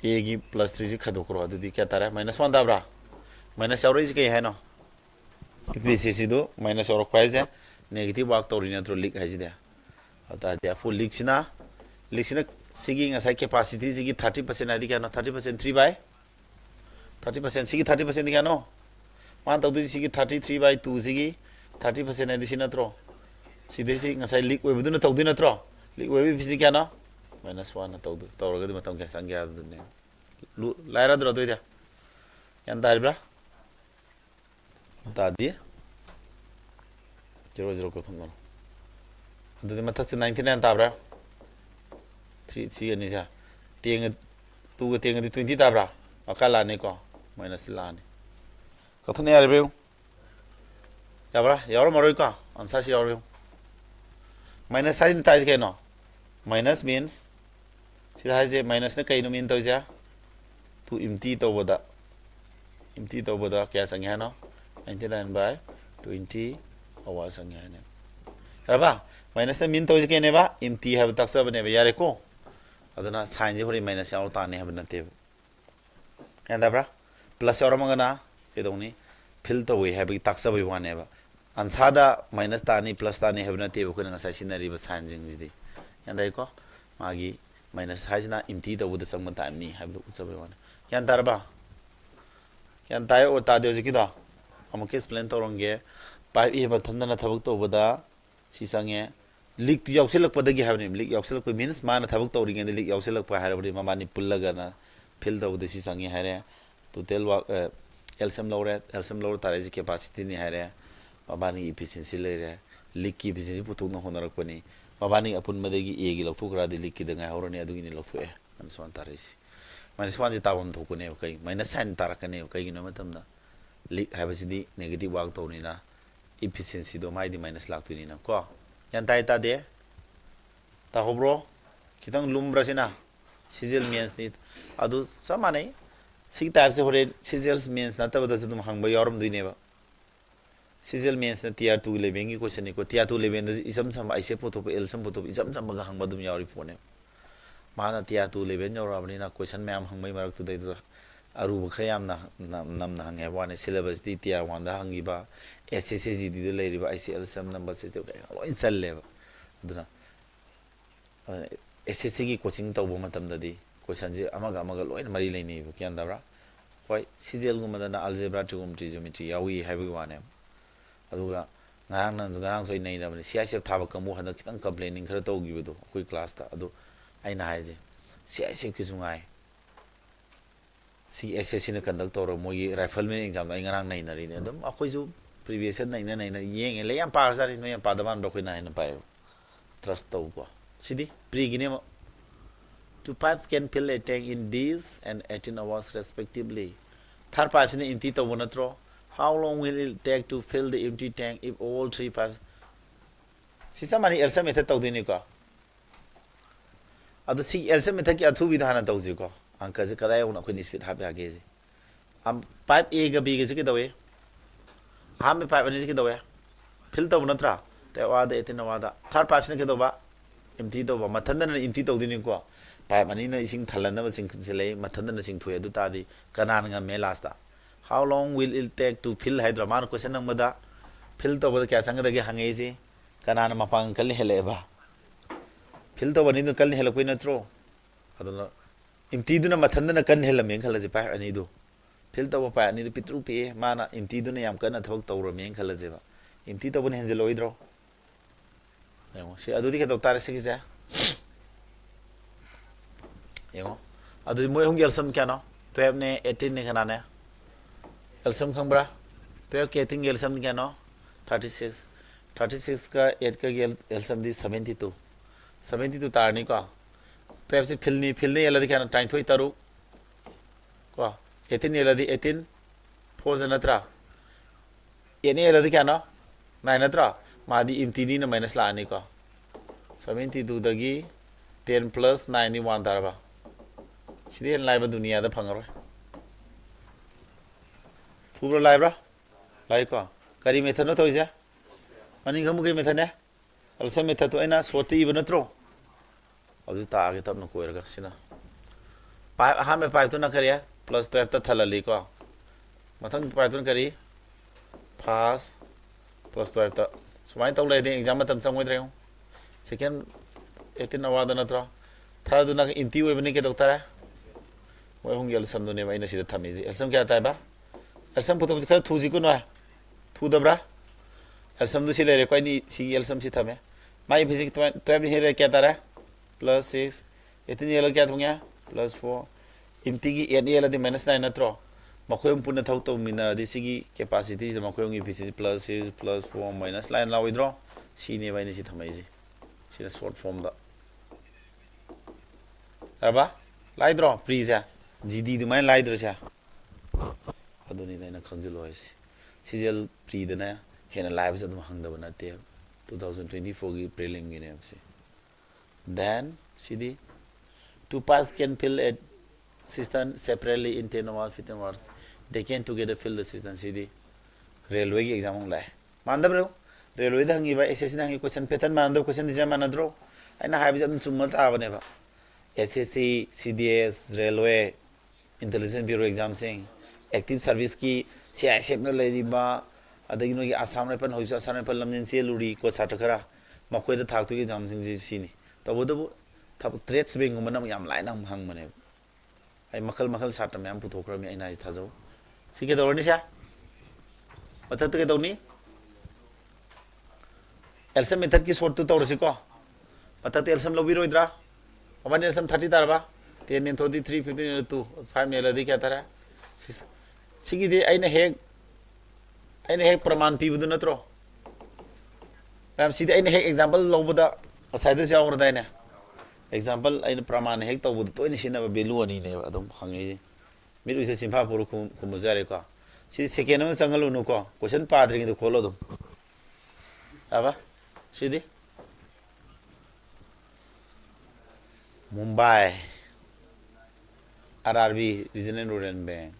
a गी +3 जी खदो करो अदुदी क्या तारे -1 दाबरा माइनस यावरेज के है नो efficiency दो माइनस और पाइज है नेगेटिव वर्क तौरी नत्रो लीक है जिदे अता दे फुल लीक सिना सिगी ngasai capacity सिगी 30% आदि क्या नो 30% 3/30% सिगी 30% दिया नो मान तौ सिगी 33/2 सिगी 30% आदि सिनत्रो सिदे सि ngasai लीक ओइ बदुन तौ दि नत्रो लीक ओइ फिसि क्या नो -1 तौ दु तौरगदि मतम क्या संग्या दुने लायरा द्रो दोइदा यान दाइब्रा तादी 00 को थंगनो अदुदि मथक से 99 ताब्रा 3 सी अनि जा टेंग तू ग टेंग दि 20 ताब्रा अकाला ने को माइनस लाने कथने यार बेउ याब्रा यार मरोय का आंसर से यार माइनस साइन ताइज के नो माइनस मींस सिदा जे माइनस ने कई नो मीन तो जा तू इम्टी तो बदा empty tawbada kya sangya no 99 by 20 hours sangya ne raba minus na min to ke ne ba empty have taksa bane ba yare ko aduna sign je hori minus yaw ta ne have na te and bra plus or mangana ke doni fill to we have taksa ba wane ba ansada minus ta ni plus ta ni have na te ko na sa sinari ba sign jing ji and ko magi minus hajna empty to with the same time ni have to utsa ba wane yan darba yan tayo o ta de ji da amuk explain to ronge pipe e ba thandana thabuk to bada si sange leak tu yauselak padagi have ni leak yauselak ko means mana thabuk to ringe leak yauselak pa harabri mamani pullaga na fill to the si sange hare to tell wa LCM lower tare ji capacity ni hare mamani efficiency le re leak ki efficiency putuk na honarak pani mamani apun madagi e gi lokthuk ra de leak ki danga horani adugi ni lokthuk e an swan tare si minus 1 ji tawon thok ne kai minus sign tarakane kai gi no matamda leak have si negative work to ni na efficiency do mai di minus lak tu ni na ko yan tai ta de ta hobro kitang lumbra sina sizzle means ni adu samane sig type se hore sizzle means na ta bada dum hangba yorum du ne ba sizzle means na tier 2 level gi question ni ko tier 2 level du isam sam ai se photo el sam photo isam sam ga hangba dum yori phone mana tier 2 level yora bani na question ma'am hangbai marak tu dai du aru khayam na nam na hange wane syllabus di tier 1 da hangi ba SSG di le riba ICL sam number se te loi challe ba duna SSC gi coaching taw bo matam da di question je amaga loi mari le ni bu kyan da bra hoi CGL gum da na algebra trigonometry geometry yawi haibu wane aduga ngarang soi nei da bani CICF thaba kamu hana kitang complaining khara taw gi bu koi class ta adu aina haije CICF ki sungai CSSC ne conduct toro mogi rifleman exam ai ngarang nai nari ne dum akoi ju previous nai yeng le yam par sari no yam padaman do koi nai na pai trust to ko sidi pre gine mo two pipes can fill a tank in these and 18 hours respectively third pipes ne empty to bonatro how long will it take to fill the empty tank if all three pipes sisa mani elsa method to dini ko adu si elsa method ki athu bidhana to ji ko angka je kadai una khoi speed ha ba ge je am pipe a ga b ga je ke dawe ha me pipe ani je ke dawe fill to natra te wa de etin wa da third pipe ne ke do ba empty to ba mathan na empty to dini ko pipe ani na ising thalan na sing le mathan na sing thue du ta di kanan nga me last da how long will it take to fill hydraman question nang mada fill to ba kya sang da ge hange ji kanan mapang kal hele ba fill to ba ni no kal hele ko natro aduna empty duna mathandana kan hela meng khala je pa ani do fill to pa ani pitru pe mana empty duna yam kana thok tawro meng khala je ba empty to bun henjel oidro yemo se adu di ka doctor se ki ja yemo adu moi hong gel sam kya no 12 ne 18 ne kana ne el sam khambra 12 ke ting gel sam kya no 36 ka 8 ka gel el sam di 72 tar ni ko Perhaps fill ni yala di kana time thoi taru ko 18 yala di 18 4 natra yani yala di kana 9 natra ma di empty na minus la ani ko 72 dagi 10 plus 91 tarba sidi en live dunia da phangaro thubro live ra live ko kari method no thoi ja ani gamu ke method ne also method to ina soti ibn natro adu ta age tab no koirga sina pipe ha me pipe to na kariya plus 12 ta thalali ko mathang pipe to kari pass plus 12 ta sumai taw le de exam tam samoi dreu second 18 awada na tra third na empty we bani ke doctor moi hong gel sam do ne mai na sida thami ji elsam kya ta ba elsam puto kha thuji ko na thu dabra elsam du sile re koi ni si elsam si thame mai physics to ab here kya ta ra plus 6 इतनी अलग क्या होंगे plus 4 empty की ये अलग दी minus 9 ना तो मखोयम पुण्य थाउ तो मिना दिसी की capacity दी मखोयम की efficiency plus 6 plus 4 minus 9 ला withdraw सी ने बाई ने सी थमाई जी सी ना short form दा अब लाई draw please या GD दी माइन लाई draw चा अदोनी दा ना खंजलो है CGL pre दा ना है ना live से तो हंग दा बनाते 2024 की prelim की ने हमसे then CD 2 pipes can fill a cistern separately in 10 hours 15 hours they can together fill the cistern city railway ki exam hong lai mandabro railway da hangi ba SSC da hangi question pattern mandab question design manadro aina haibi jadum chumma ta bane ba SSC CDS railway intelligence bureau exam sing active service ki CISF na lei ba adagi no gi assam rifle hoisu assam rifle lamjin cheluri ko sata khara makoi da thak tu gi exam sing ji sini tabodu thab trades beng ngum yam lai na hang mane ai makhal makhal sata myam puthokra mi aina ji thajau sike dorni sha mathak ke dawni elsam method ki short tu tawrasi ko mathak elsam lobiroidra awan elsam 30 tarba 10 in 33 15 2 5 ne ladi kya tara sigi de aina hek praman pi budu natro ram sidi aina hek example lobada asaida jaw rada ne example aina praman hek tawbudu toini sina belu ani ne adum hangi ji miru se simpa puru kum jare ko si second one sangalu nu ko question padri ngi kholo dum aba sidi Mumbai RRB Regional Rural Bank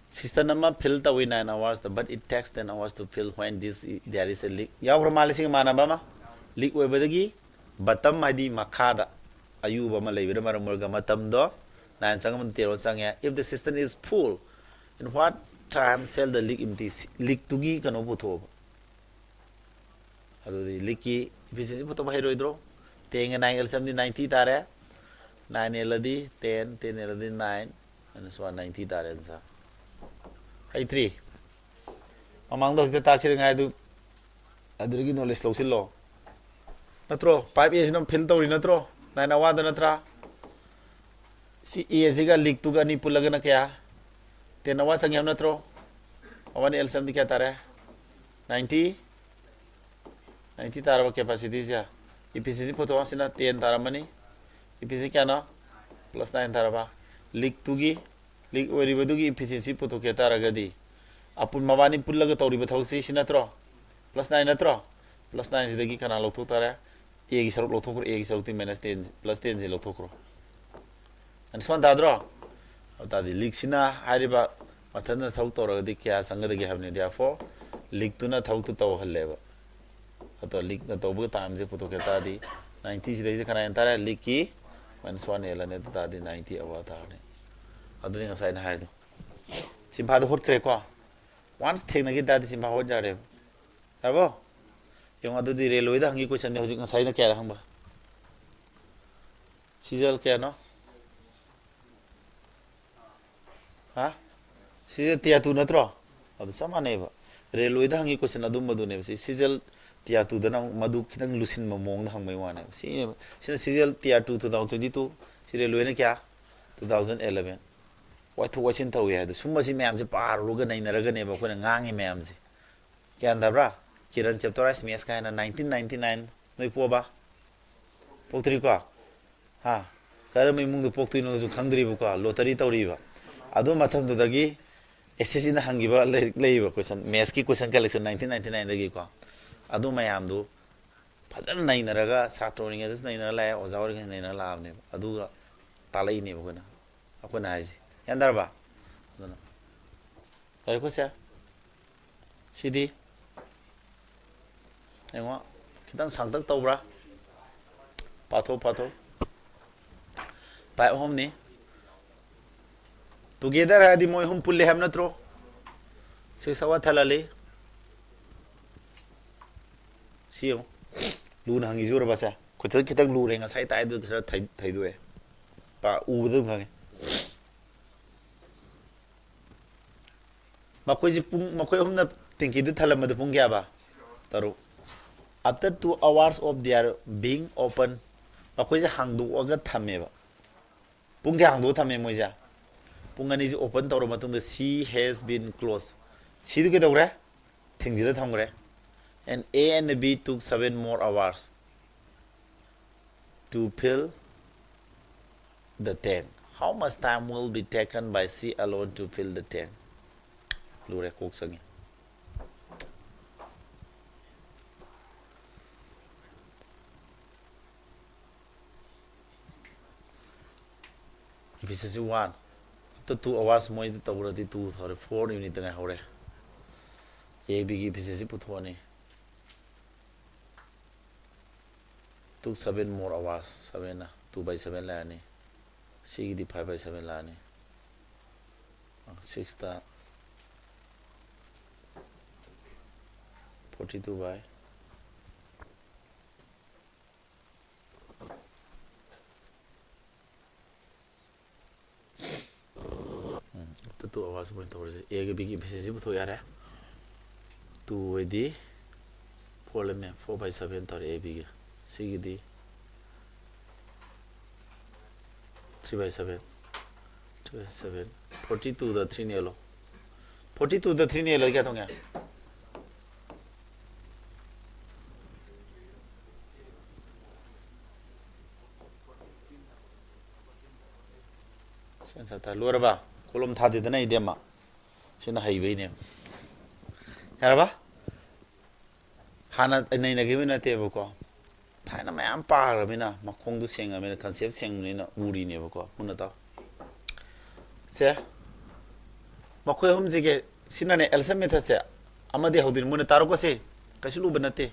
Cistern nama fill tawi 9 hours but it takes 10 hours to fill when there is a leak yaw romalising mana bama leak we badagi batam madi makada ayuba ma leibira maramurga matam do 9 sangam tero sangya if the cistern is full in what time cell the leak empty leak tugi kano butho adu leak ki efficiency butho bhairoidro tenga 9 l samdi 90 tare 9 eladi 10 10 eladi 9 and so 90 tare sa hai 3 amang do ta khir ngai du adrigi knowledge lo sil lo natro 5 years no fill tori natro 9 awa da natra si ESG ga leak tu ga ni pulaga na kya 10 awa sangyam natro awan el samdi kya tare 90 90 taraba capacity ja efficiency photo asina 10 taramani efficiency kya na plus 9 taraba leak tugi leak ori badugi efficiency photo ke taragadi apun mabani pullaga tori bathausi sinatro plus 9 natro plus 9 sidagi kana lokto tara a gi saruk lokto a gi saruk minus 10 plus 10 ji lokto kro and swan dadro tadi leak sina hariba mathana thau toragadi kya sangadagi havne therefore leak tuna thau tu taw halleba ato leak na tobu time je photo ke tadi 90 sidagi kana entire leak ki minus 1 elane tadi 90 awa tane aduni ngasai na haido simpa do hot kre ko once thing na gi dadi simpa hot jare abo yung adu di railway da hangi question ne hojik ngasai na kya hangba sijal kya no ha sijal tia tu natro adu samane ba railway da hangi question adu madu ne sijal tia tu da na madu kitang lusin mamong da hangmai wane sijal tia 2 2022 si railway na kya 2011 wai thu wachin thawi ha summa si mayam je par ruga nei naraga ne ba ko ngangi mayam je kyan da bra kiran chapter sms ka na 1999 noi po ba poktri ko ha kar mai mung du poktu no ju khangdri bu ko lottery tawri ba adu matham du dagi SSC na hangi ba lei ba question maths ki question collection 1999 dagi ko adu mayam du fadan nei naraga satroning es nei nara la ozawri nei nara la ne adu talai ne ba na akona haji yandar ba kare ko sia sidi engwa kitang sangtak tawbra patho pai hom ni together adi moi hum pulle ham natro se sawa thalale siyo lu na hangi jura basa ko tel kitang lu renga sai tai du thai du e pa u du ngange makoi humna tinki du thalam du pung kya ba taru after 2 hours of their being open makoi je hangdu aga thame ba pung kya hangdu thame moja pung ani je open tawro matung the sea has been closed si du ke dogre thingjira thamgre and A and B took 7 more hours to fill the tank. How much time will be taken by C alone to fill the tank? Lure kok sangi. Efficiency 1. after 2 hours more the already 2 or 4 unit na hore a b gi efficiency puthoni took 7 more hours 7 na 2 by 7 la ni c di 5 by 7 la ni 6 ta 42 by after 2 hours point over a gi big efficiency putho yare 2 with the 4 by 7 tar a big c di 3 by 7 2 by 7 42 the 3 nelo 42 the 3 nelo kya thong ya sensa ta lorba kolom tha de na idema sina haibe ne yaraba hana nei na gibi na te ko thaina mayam pa rabina makhong du senga me concept seng ni na uri ne ko mun ta se makhoi hum jige sinane elsam me tha se amade hodin mun taro ko se kasulu banate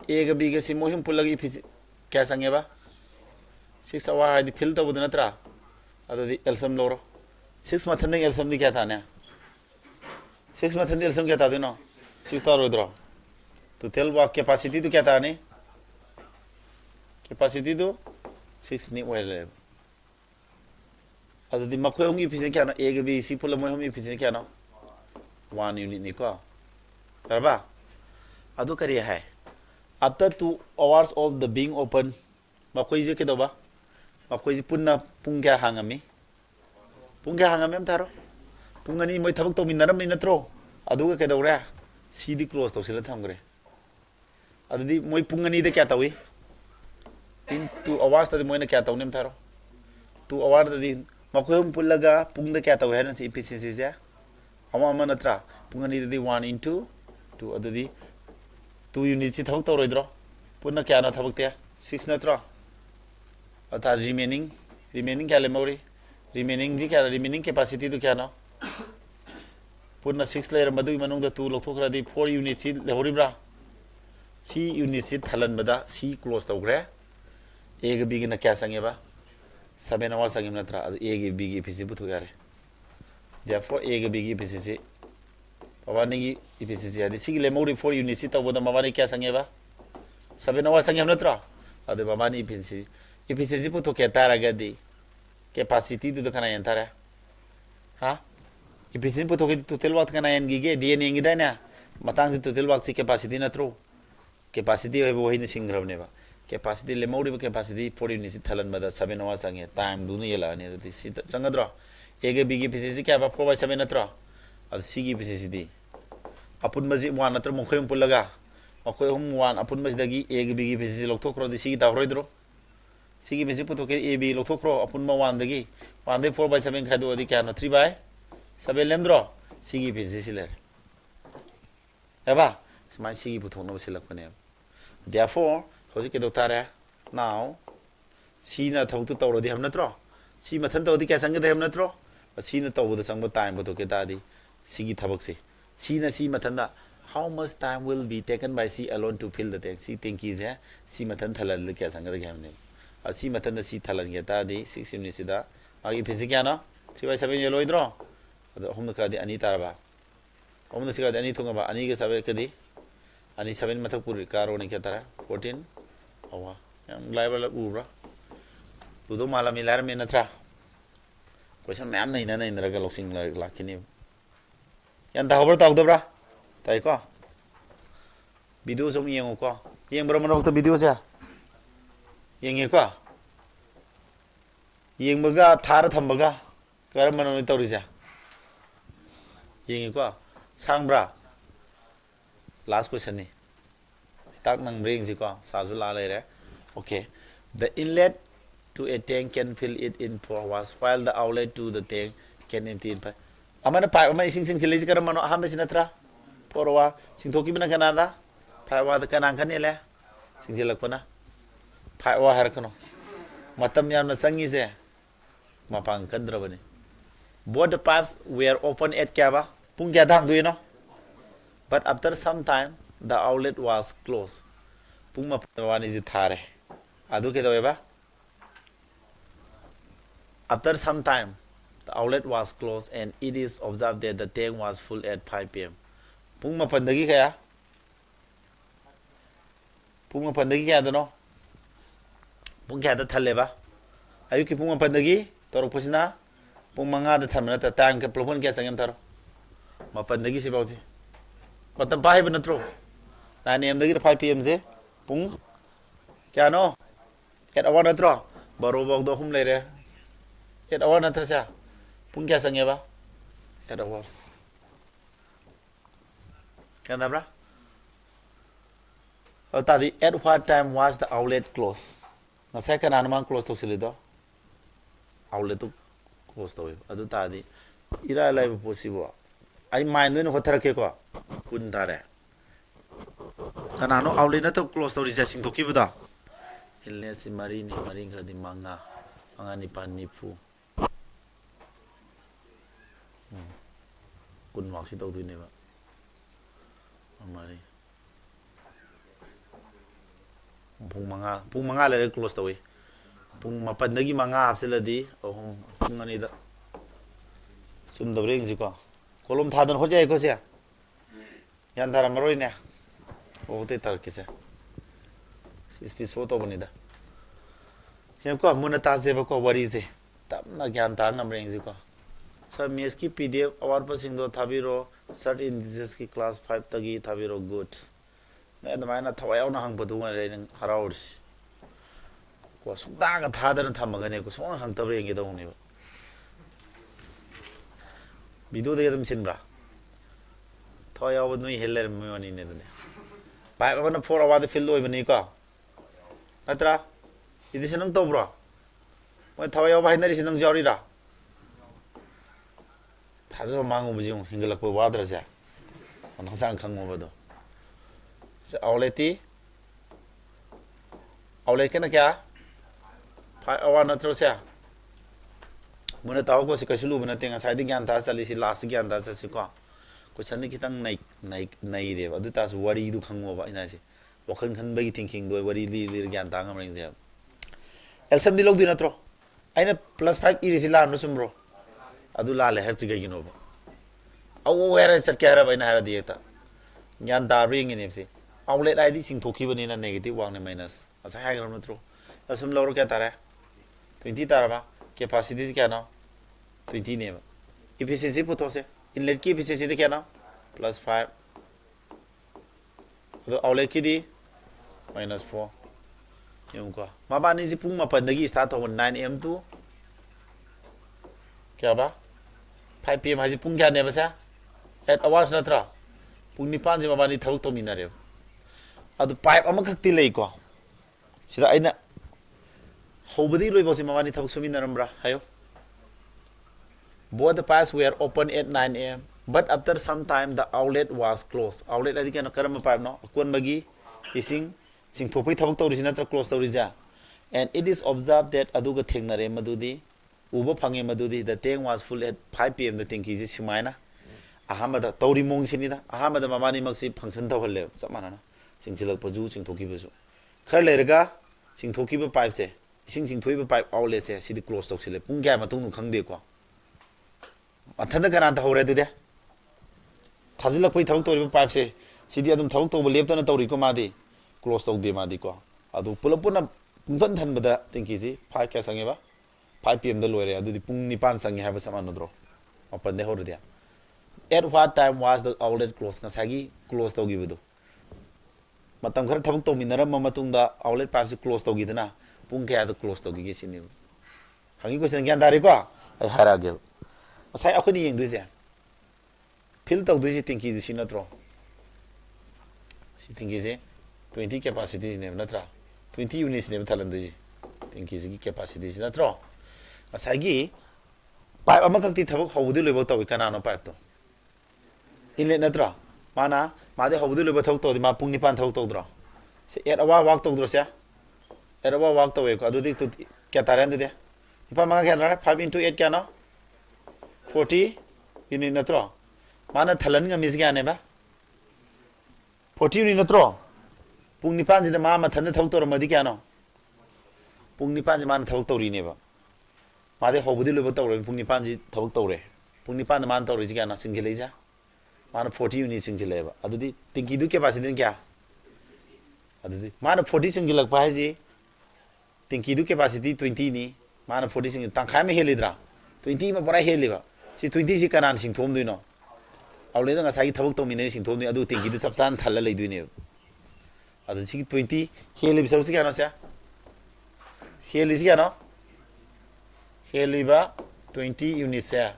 a ga b ga si mohim pulagi phi kya sange ba 6 hour di fill ta budna tra adadi elsam loro 6 mathan ding elsam di kya tha ne 6 mathan di elsam kya tha dino 6 ta rodro to tell what capacity to kya tha ne capacity to 6 ni well adadi makhoi hum efficiency kya na a ga b si pula mohim efficiency kya na 1 unit ni ko karba adu kari hai after 2 hours of the being open makhoi je ke do ba makhoi ji punna pungya hangami am tharo pungani moi thabak to minaram ni natro adu ke do re cd close to sila thamgre adudi moi pungani de kya tawi in 2 hours ta moi na kya taw nem tharo 2 hours di makhoi hum pullaga pung de kya taw hai na si efficiency ja ama natra pungani de 1 into 2 adudi 2 unit si thabak to roidro punna kya na thabak te 6 natra ata remaining kya le mori remaining ji kya remaining capacity to kya na punna 6 layer madu manung da 2 lokthokra di 4 unit si le horibra c unit si thalan bada c close to gre a ga b na kya sange ba 7 hours sange natra a ga b efficiency butho yare therefore a ga b efficiency pawani gi efficiency adi c le mori 4 unit si to boda mawani kya sange ba 7 hours sange natra ade mawani efficiency puto ke taraga di capacity du kana yantara ha efficiency puto ke total wat kana yan gige dn ngi dana matang di total wat si capacity na tro capacity hoy bo hin singrab ne ba capacity le mori capacity 40 ni si thalan bada 7 hours sange time du ni yela ne di si changadro ege big efficiency kya ba 4 by 7 na tro ad si gi efficiency di apun maji wan na tro mo khoyum pulaga makhoi hum wan apun maji dagi ege big efficiency lokthokro di si gi ta hroidro sigi basic puto ke a b lokthokro apun ma 1 dagi 1 de 4 by 7 khado adi kya no 3 by 7 lemdro sigi efficiency le eba smai sigi puto no selak pane therefore hoji ke doctor now si na thau tu tawro di ham natro si mathan to di kya sang de ham natro si na taw da sang ba time puto ke ta di sigi thabak se si na si mathan da how much time will be taken by c alone to fill the tank si tank is hai si mathan thalal kya sang de ham ne asi matan da si thalan ge ta di 6 unit sida agi phisi kya na 3 by 7 yellow idro ado hom ka di ani tarba hom da siga di ani thunga ba ani ge sabe ka di ani 7 mathak puri karo ne kya tara 14 awa yang live la ubra udo mala milar me na tra question ma'am nei na nei ndra ga loksing la kini yan da hobar ta udabra tai ko video som yeng ko yeng bro man to video sa yenge kwa yengbaga thara thambaga karamana ni tawrisa yenge kwa sangbra last question ni tak nang ring si kwa sazu la le re okay the inlet to a tank can fill it in 4 hours while the outlet to the tank can empty in 5 amana pa amai sing chile karamana hambe sinatra 4 hour sing thoki bana kanada 5 hour kanang kanele sing jelakpana 5 hour har kano matam yam na sangi se mapang kadra bane Both the pipes were open at kya pung kya thang do but after some time the outlet was closed pung ma one is thare adu ke do after some time the outlet was closed and it is observed that the tank was full at 5 p.m. pung ma pandagi kaya pung ma pandagi kaya do no pung kya da thalle ba ayu ki pung ma pandagi torok pasina pung manga da thamna ta tang ke plopon kya sangam taro ma pandagi si bauji matam pai ban natro 9 am dagi 5 pm je pung kya no at awan natro baro bog do hum lere at awan natra sa pung kya sangye ba at hours kya bra tadi at what time was the outlet closed na second anman close to silido outlet to close to adu tadi ira live possible ai mind no hothara ke ko kun dare kanano outlet na to close to reja sing thoki bada Inlet si mari ni mari ngadi manga ni pan ni fu kun mak si tau tu ne ba mari pung manga le close to we pung mapan dagi manga apseladi ohum pung ani da sum dabreng ji ko kolom thadan ho jay ko sia yan dara maroi ne o te tar kise spi so to bani da kem ko mun ta je ba ko wari je tam na gyan ta ngam reng ji ko sir mes ki pdf awar pa sing do thabiro cert in this ki class 5 tagi thabiro good na da mai na thawai na hang badu ma re haraurs ko sungda ga thadan thamaga ne ko song hang tabre ngi do ne video de dum sin bra thoya wa noi heller me wani ne ne pai ba na 4 hour de fill loi bani ko atra idi sinang to bro mo thoya wa hinari sinang jori ra thazo mangu buji hingalak ba wadra ja an sang khang mo bado se auleti aule kana kya pai awa na tro sia muna taw ko si kasulu bana tenga saidi gyan ta sali si last gyan ta sa si ko chani kitang nai re adu ta su wari du khangmo ba ina si wakhan khan bai thinking do wari li gyan ta ngam reng je elsam di log di na tro aina +5 iri si la no sum bro adu la le her ti gi no ba aw wera chat kya ra ba ina hara di ta gyan da ring ni si outlet id sing thoki bani na negative wang ne minus asa ha gram no tro elsam lo ro kya ta re 20 ta ba capacity क्या ना 20 ने efficiency पुतो से inlet की efficiency क्या ना +5 तो outlet की दी -4 ये उनका माबा नहीं जी पुंग मापन दगी start हो 9 am to क्या बा 5 pm हाजी पुंग क्या ने बसा at hours ना त्रा पुंग निपान जी माबा नहीं थवक तो मिना रे अदु pipe अमक खक्ति ले को सिदा आइना Hobadi loy bosi mamani thabak sumi narambra hayo both the pipes were open at 9 am but after some time the outlet was closed outlet adi kana karam pipe no kon magi ising sing thopai thabak to risina tra close to rija and it is observed that aduga thengnare madudi uba phange madudi the tank was full at 5 pm the tank is simaina ahamada tawri mong sinida ahamada mamani maksi function tawhalle samana sing chilak paju sing thoki besu khar lerga sing thoki ba pipe se sing thoiba pipe outlet se sidi close to sile pung kya matung nu khangde ko athanda kana ta hore de thajilak pai thawak tori pipe se sidi adum thawak to lep ta na tori ko madi close to de madi ko adu pulapuna pungtan than bada tinki ji 5 kya sange ba 5 pm da loire adu di pung ni pan sange ha ba saman no dro open de hore dia at what time was the outlet close ngasagi close to gibudo matam khar thawak to minaram matung da outlet pipe se close to gidana pung kya to close to gi sini hangi ko sen gyan dari ko hara gel asai akhoni yeng du je fil to du ji tinki ji sinatro si tinki je 20 capacity ne natra 20 units ne thalan du ji tinki ji capacity sinatro asai gi pipe amakak ti thabak hobudi loibo to kana no pipe to inlet natra mana made hobudi loibo thok to ma pung ni pan thok to dro se et awa wak to dro sia Eraba walk away ko adudi tu kya taran de ipa manga kya na 5 into 8 kya no 40 unit natro mana thalan nga mis gane ba 40 unit natro pung nipan ji da ma than thau tor madi kya no pung nipan ji man thau tori ne ba ma de hobudi lo ba tor pung nipan ji thau tore pung nipan man tor ji kya no sing le ja mana 40 unit sing le ba adudi tingki du capacity kya adudi mana 40 sing lak pa ji tingki du capacity 20 ni mana 40 sing tangkhai me helidra 20 ma pura heliba si 20 si kanan sing thom du no awle nga sai thabuk to minene sing thom du adu tingki du sapsan thalla lei du ne adu si 20 helib so si kana sa heli si kana heliba 20 unit sa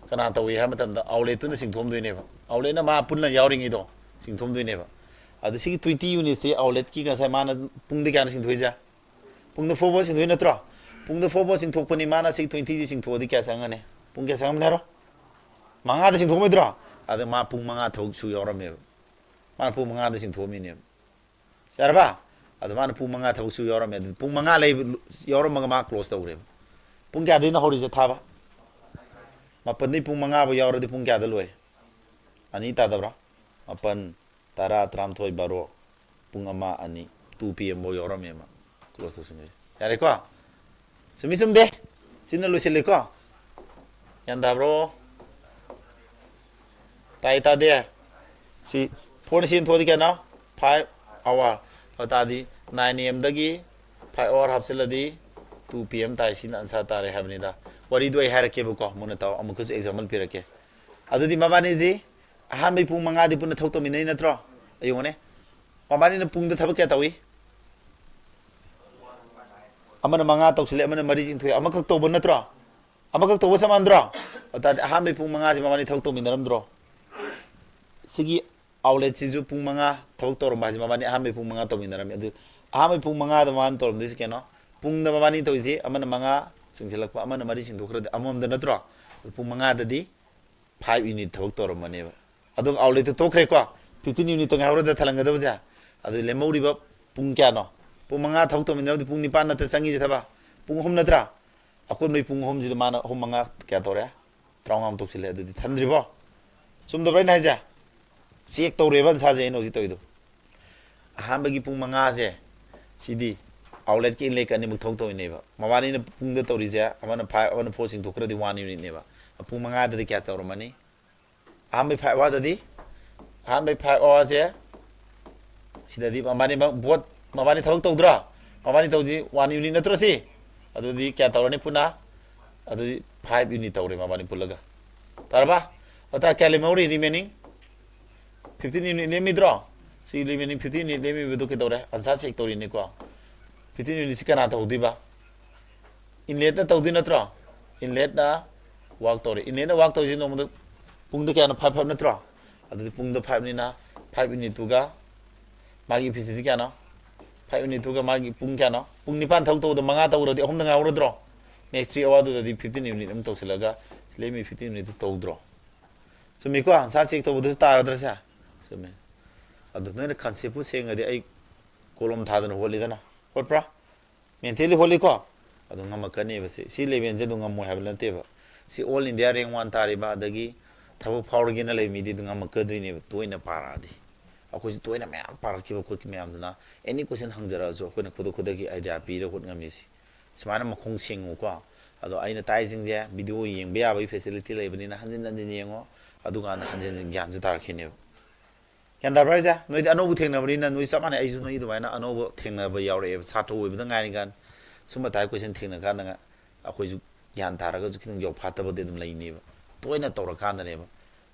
kana to we ha matam da awle tu na sing thom du ne ba awle na ma punna yawring ido sing thom du ne ba adu si 20 unit se outlet ki ka sai mana pung de kana sing thoija pung da 4 sing thoi na tro pung da 4 sing thok pani mana si 20 ji sing thodi kya sang ne pung kya sang ne ro manga da sing thok me dro adu ma pung manga thok su yoram me mana pung manga da sing thomi ne sarba adu mana pung manga thok su yoram me pung manga lei yoram ma close da ure pung kya de na hori je tha ba ma pan ni pung manga ba yor de pung kya da loi ani ta da bra apan tara tram thoi baro pung ama ani 2 pm bo yoram me ma close to singai yare ko sumi sumde sinna lu sile ko yanda bro tai ta de si phone sin thodi ka na 5 hour ta di 9 am dagi 5 hour hapseladi 2 pm tai sin answer tare habni da wari do ai harake bu ko mun ta amukus example pirake adudi mabani ji ahan bi pung manga di pun thok to minai na tro ayone mabani na pung da thabak kya tawi amana manga tawsile amana mari jing thoi amakak to bon natro amakak to samandro ta aham be pung manga ji mamani thok to minaram dro sigi outlet ji ju pung manga thok to rom ba ji mamani aham be pung manga to minaram adu aham be pung manga da man to dis keno pung da mamani to ji amana manga singsilak pa amana mari sing thokra amom da natro pung manga da di 5 unit thok to rom mane ba adu outlet to khre ko 15 unit to ngawra da thalanga da ja adu lemori ba pung kya no pung manga thok to minau di pung nipan na sangi je thaba pung hom natra akon mai pung hom ji mana hom manga kya tore traungam to sile adu di thandri bo sum da bai na ja check to reban sa je no ji to ido aham bagi pung manga je sidi outlet ki le kan ni muk thok to ne ba mawani na pung da to ri ja amana 5 amana 4 sing to kra di 1 unit ne ba pung manga da kya to ro mani aham bai 5 wa da di aham bai 5 wa je sida di amani ba bot mabani thok to dra mabani to ji 1 unit natro si adu di kya tawrani puna adu di 5 unit tawre mabani pulaga tarba ata kya le mori remaining 15 unit le mi dra si remaining 15 unit le mi bedo ke tawre ansa check tori ne ko 15 unit si kana to di ba inlet na to di natro inlet na work tori inlet na work to ji no mo pung da kya na 5 natro adu di pung da 5 ni na 5 unit tu ga magi efficiency kya na 5 unit to ga magi pung kya no pung nipan thok to da manga to ro di hom da nga ro dro next 3 hour do di 15 unit am to silaga le mi 15 unit to dro so mi ko sa sik to bu ta ra dra sa so me adu no na concept pu seng adi ai kolom tha dan holi dana hot pra mentally holi ko adu ngam ka ne ba si le ben je du ngam mo ha ba te ba si all india rank 1 tari ba dagi thabu phawr gi na le mi di du ngam ka du ne to ina para di akoi to ina ma'am para ki ba ko ki ma'am duna any question hangjara jo ko na khudu khudu ki idea pi ro khut ngami si smana ma khong sing ko ado aina tai jing je video yeng be ya ba facility le bani na hanjin hanjin yengo adu ga na hanjin gyan ju tar khine yan da ba ja noi da no bu theng na bani na noi sa ma ne ai ju noi du ba na ano bu theng na ba yaw re sa to wi ba ngai ni gan suma tai question theng na ga na akoi ju gyan tar ga ju kin yo pha ta ba de dum lai ni ba to ina to ra kan da ne ba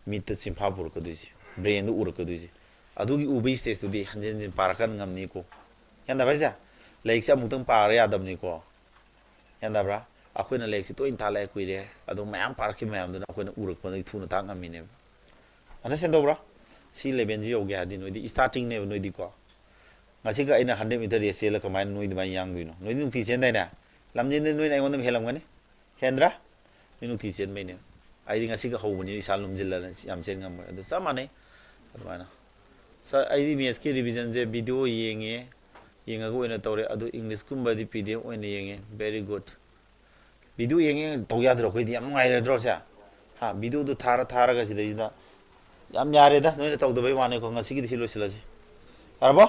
mi ta sim pha bur ko du ji brain du ur ko du ji adugi ubi stage to di hanjin parakan ngamni ko yanda baja like sa mutang para ya dam ni ko yanda bra akoina like si to in tala ko ire adu mayam parki mayam duna akoina urak pa thu na ta ngami ne ana sen do bra si leben ji yoga di no di starting ne no di ko ngasi ga ina 100 meter ye sel ka main noi di mai yang duino noi nu ti sen dai na lamjin ne noi na ngon helam ngani hendra nu ti sen mai ne ai di ngasi ga ho bani sal lum jilla yam sen ngam adu sama ne adwana sa ai di ms ki revision je video yenge yenga go ina tore adu english kumba di pdf oine yenge very good video ꯌꯦꯡꯉꯦ ꯇꯧ ꯌꯥꯗ꯭ꯔꯣ ꯑꯩꯈꯣꯏꯗꯤ ꯌꯥꯝ ꯅꯨꯡꯉꯥꯏꯔꯗ꯭ꯔꯣ ꯁꯦ ꯍꯥ ꯚꯤꯗꯤꯑꯣꯗꯨ ꯊꯥꯔꯒ ꯁꯤꯗꯩꯁꯤꯗ ꯌꯥꯝ ꯌꯥꯔꯦꯗ ꯅꯣꯏꯅ ꯇꯧꯗꯕꯩ ꯋꯥꯅꯤꯀꯣ ꯉꯁꯤꯒꯤꯗꯤ ꯁꯤ ꯂꯣꯏꯁꯤꯜꯂꯁꯤ ꯌꯥꯔꯕꯣ